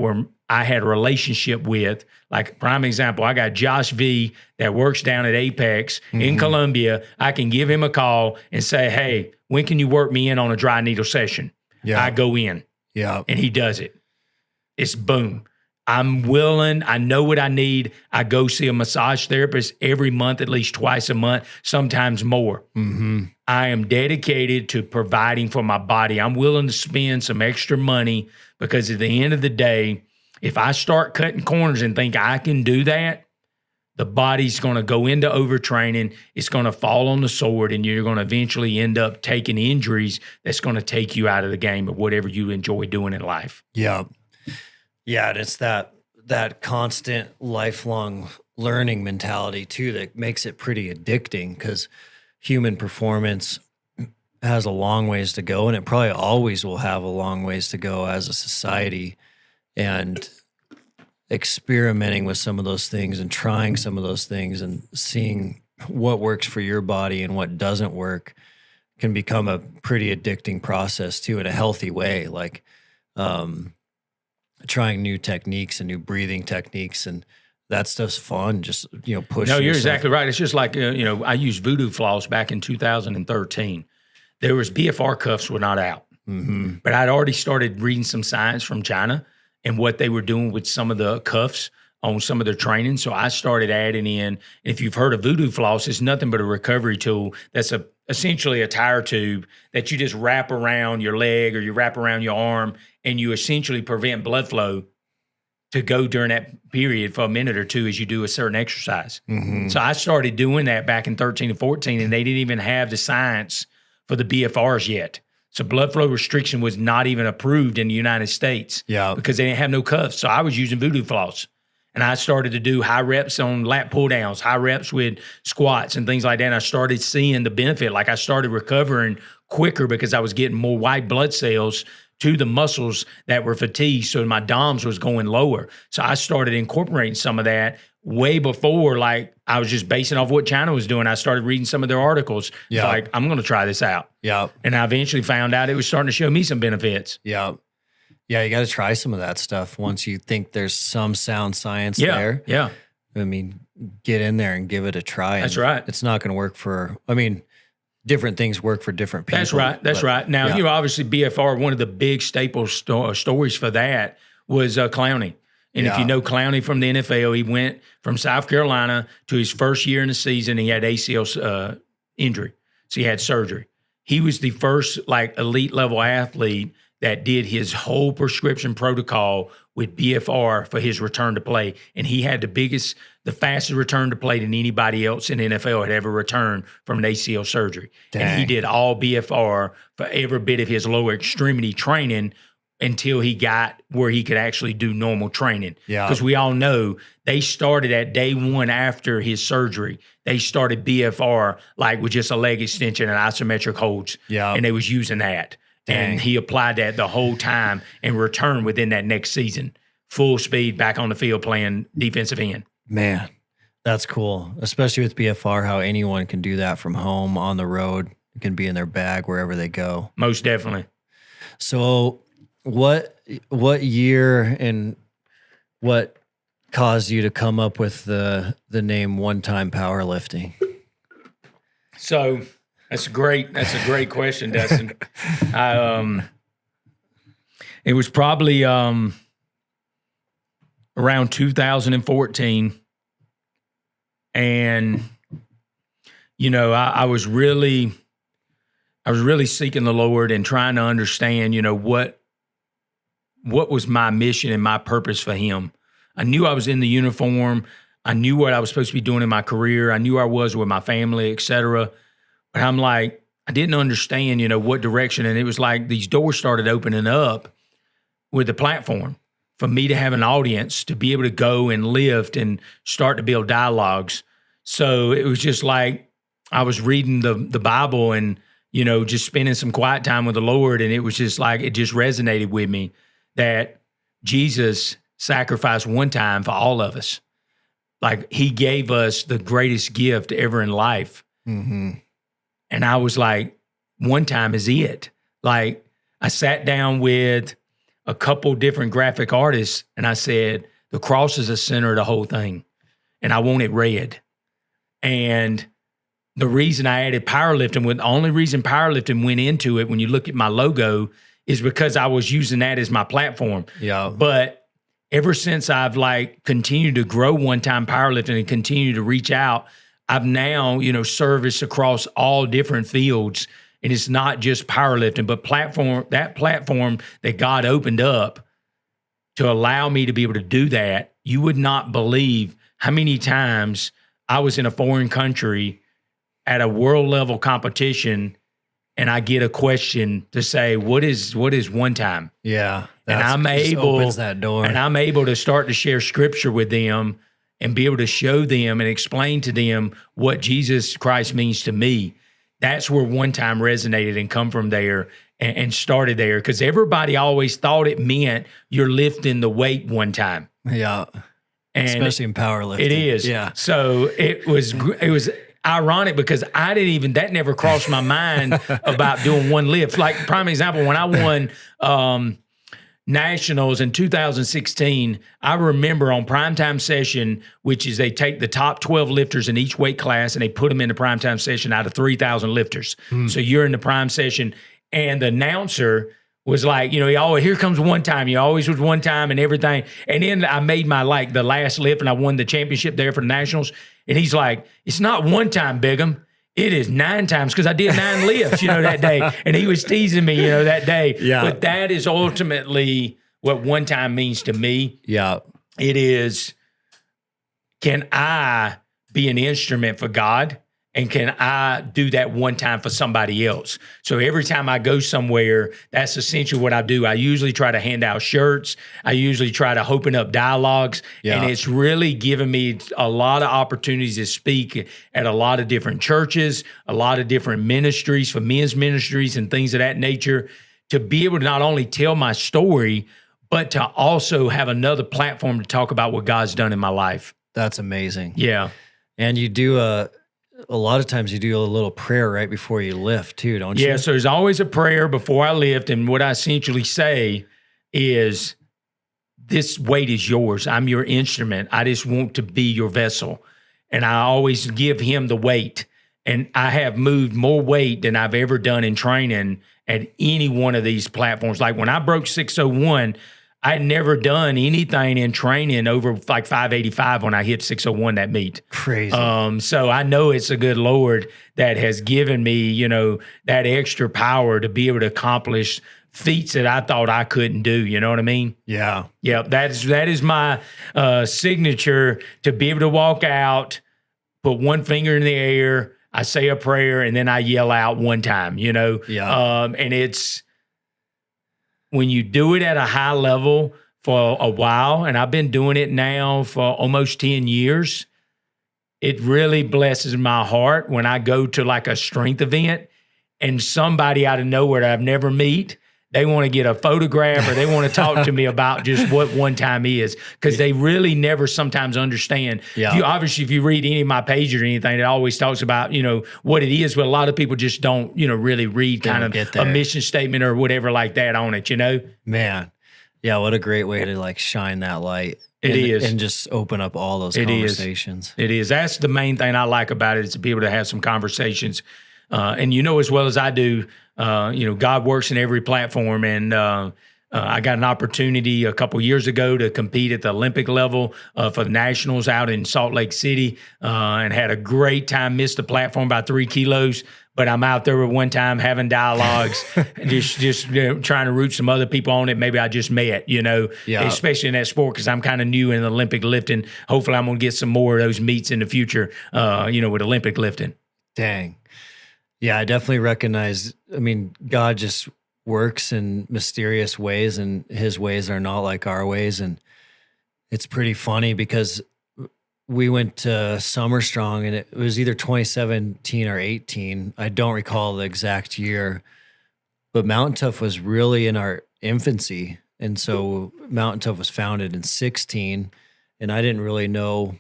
I had a relationship with. Like prime example, I got Josh V that works down at Apex in Columbia. I can give him a call and say, hey, when can you work me in on a dry needle session? Yeah. I go in. Yeah. And he does it. It's boom. I'm willing. I know what I need. I go see a massage therapist every month, at least twice a month, sometimes more. I am dedicated to providing for my body. I'm willing to spend some extra money because at the end of the day, if I start cutting corners and think I can do that, the body's going to go into overtraining. It's going to fall on the sword, and you're going to eventually end up taking injuries that's going to take you out of the game of whatever you enjoy doing in life. Yeah. Yeah, and it's that constant lifelong learning mentality too that makes it pretty addicting because human performance has a long ways to go, and it probably always will have a long ways to go as a society. And experimenting with some of those things and trying some of those things and seeing what works for your body and what doesn't work can become a pretty addicting process too, in a healthy way. Like, trying new techniques and new breathing techniques, and that stuff's fun. Just, push. No, you're exactly right. It's just like, I used voodoo floss back in 2013. There was BFR cuffs were not out, but I'd already started reading some science from China and what they were doing with some of the cuffs on some of their training. So I started adding in, if you've heard of voodoo floss, it's nothing but a recovery tool that's essentially a tire tube that you just wrap around your leg or you wrap around your arm, and you essentially prevent blood flow to go during that period for a minute or two as you do a certain exercise. So I started doing that back in 13 and 14, and they didn't even have the science for the BFRs yet. So blood flow restriction was not even approved in the United States because they didn't have no cuffs. So I was using voodoo floss. And I started to do high reps on lat pull downs, high reps with squats and things like that. And I started seeing the benefit. Like I started recovering quicker because I was getting more white blood cells to the muscles that were fatigued. So my DOMS was going lower. So I started incorporating some of that way before, like I was just basing off what China was doing. I started reading some of their articles. It's like, I'm going to try this out. And I eventually found out it was starting to show me some benefits. Yeah, you got to try some of that stuff once you think there's some sound science there. I mean, get in there and give it a try. That's right. It's not going to work different things work for different people. That's right. Now, obviously BFR, one of the big staple stories for that was Clowney. And if you know Clowney from the NFL, he went from South Carolina to his first year in the season. He had ACL injury. So he had surgery. He was the first elite level athlete that did his whole prescription protocol with BFR for his return to play. And he had the fastest return to play than anybody else in the NFL had ever returned from an ACL surgery. Dang. And he did all BFR for every bit of his lower extremity training until he got where he could actually do normal training. Yeah. Because we all know they started at day one after his surgery. They started BFR with just a leg extension and isometric holds. Yeah. And they was using that. Dang. And he applied that the whole time and returned within that next season. Full speed back on the field playing defensive end. Man, that's cool. Especially with BFR, how anyone can do that from home, on the road. It can be in their bag wherever they go. Most definitely. So what year and what caused you to come up with the name One Time Powerlifting? So that's a great question, Dustin. It was probably around 2014, and I was really seeking the Lord and trying to understand, what was my mission and my purpose for Him. I knew I was in the uniform. I knew what I was supposed to be doing in my career. I knew I was with my family, et cetera. But I'm I didn't understand, what direction. And it was these doors started opening up with the platform for me to have an audience, to be able to go and lift and start to build dialogues. So it was just I was reading the Bible and, just spending some quiet time with the Lord. And it was just it just resonated with me that Jesus sacrificed one time for all of us. He gave us the greatest gift ever in life. Mm-hmm. And I was one time is it. I sat down with a couple different graphic artists and I said, the cross is the center of the whole thing. And I want it red. And the reason I added powerlifting, the only reason powerlifting went into it when you look at my logo is because I was using that as my platform. Yeah. But ever since I've continued to grow One Time Powerlifting and continue to reach out, I've now, serviced across all different fields. And it's not just powerlifting, but that platform that God opened up to allow me to be able to do that. You would not believe how many times I was in a foreign country at a world level competition and I get a question to say, what is one time? Yeah. And I'm able, opens that door. And I'm able to start to share scripture with them and be able to show them and explain to them what Jesus Christ means to me. That's where One Time resonated and come from there and started there. Because everybody always thought it meant you're lifting the weight one time. Yeah. And especially in powerlifting. It is. Yeah. So it was ironic because that never crossed my mind about doing one lift. Prime example, when I won nationals in 2016, I remember on primetime session, which is they take the top 12 lifters in each weight class and they put them in the primetime session out of 3,000 lifters. So you're in the prime session and the announcer was he always, here comes one time. You always was one time and everything. And then I made my the last lift and I won the championship there for the nationals. And he's it's not one time, Bigham. It is 9 times because I did 9 lifts, that day. And he was teasing me, that day. Yeah. But that is ultimately what one time means to me. Yeah. It is, can I be an instrument for God? And can I do that one time for somebody else? So every time I go somewhere, that's essentially what I do. I usually try to hand out shirts. I usually try to open up dialogues. Yeah. And it's really given me a lot of opportunities to speak at a lot of different churches, a lot of different ministries, for men's ministries and things of that nature, to be able to not only tell my story, but to also have another platform to talk about what God's done in my life. That's amazing. Yeah. And you do a lot of times you do a little prayer right before you lift too, don't you? Yeah, so there's always a prayer before I lift, and what I essentially say is, this weight is yours. I'm your instrument. I just want to be your vessel. And I always give him the weight. And I have moved more weight than I've ever done in training at any one of these platforms. Like when I broke 601, I'd never done anything in training over like 585 when I hit 601 that meet. Crazy. So I know it's a good Lord that has given me, you know, that extra power to be able to accomplish feats that I thought I couldn't do. You know what I mean? Yeah. Yeah. That is my signature, to be able to walk out, put one finger in the air, I say a prayer, and then I yell out one time, you know? Yeah. And it's, when you do it at a high level for a while, and I've been doing it now for almost 10 years, it really blesses my heart when I go to like a strength event and somebody out of nowhere that I've never met, they want to get a photograph or they want to talk to me about just what one time is, because they really never sometimes understand. Yeah. If you read any of my pages or anything, it always talks about, you know, what it is, but a lot of people just don't, you know, really read kind of a mission statement or whatever like that on it, you know? Man. Yeah, what a great way to like shine that light. It is. And just open up all those conversations. It is. That's the main thing I like about it, is to be able to have some conversations. And you know as well as I do, you know, God works in every platform. And I got an opportunity a couple years ago to compete at the Olympic level for the Nationals out in Salt Lake City, and had a great time. Missed the platform by 3 kilos, but I'm out there at one time having dialogues, just you know, trying to root some other people on it. Maybe I just met, you know, especially in that sport, because I'm kind of new in Olympic lifting. Hopefully I'm going to get some more of those meets in the future, you know, with Olympic lifting. Dang. Yeah, I definitely recognize, I mean, God just works in mysterious ways, and his ways are not like our ways. And it's pretty funny because we went to Summer Strong, and it was either 2017 or 18. I don't recall the exact year, but Mountain Tough was really in our infancy. And so Mountain Tough was founded in 16, and I didn't really know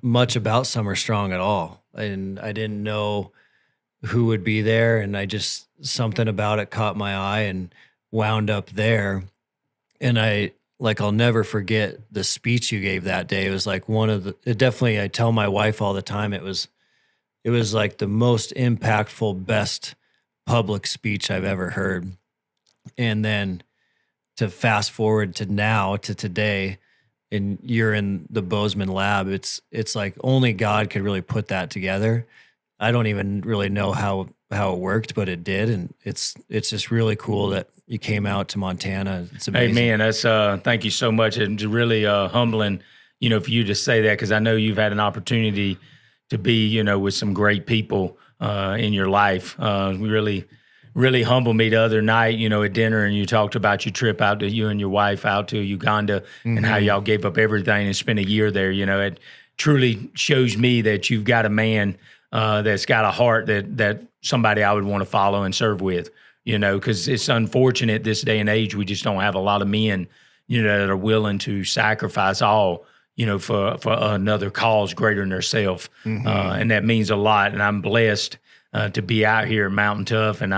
much about Summer Strong at all. And I didn't know who would be there, and I just, something about it caught my eye and wound up there. And I'll never forget the speech you gave that day. It was like I tell my wife all the time, it was like the most impactful, best public speech I've ever heard. And then to fast forward to now, to today, and you're in the Bozeman lab, it's like only God could really put that together. I don't even really know how it worked, but it did. And it's just really cool that you came out to Montana. It's amazing. Hey man, that's thank you so much. It's really humbling, you know, for you to say that, because I know you've had an opportunity to be, you know, with some great people in your life. Really humbled me the other night, you know, at dinner, and you talked about your trip out to, you and your wife out to Uganda, and how y'all gave up everything and spent a year there. You know, it truly shows me that you've got a man that's got a heart that somebody I would want to follow and serve with, you know, because it's unfortunate this day and age, we just don't have a lot of men, you know, that are willing to sacrifice all, you know, for another cause greater than themselves. And that means a lot. And I'm blessed to be out here at Mountain Tough, and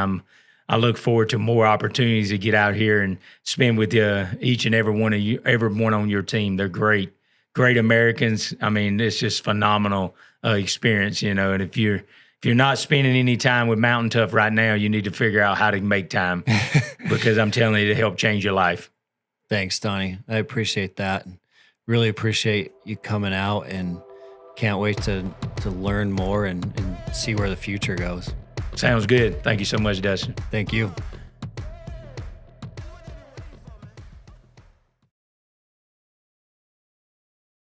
I look forward to more opportunities to get out here and spend with each and every one of you, everyone on your team. They're great Americans. I mean, it's just phenomenal experience, you know. And if you're not spending any time with Mountain Tough right now, you need to figure out how to make time, because I'm telling you, to help change your life. Thanks, Donnie. I appreciate that. Really appreciate you coming out, and can't wait to learn more and see where the future goes. Sounds good. Thank you so much, Dustin. Thank you.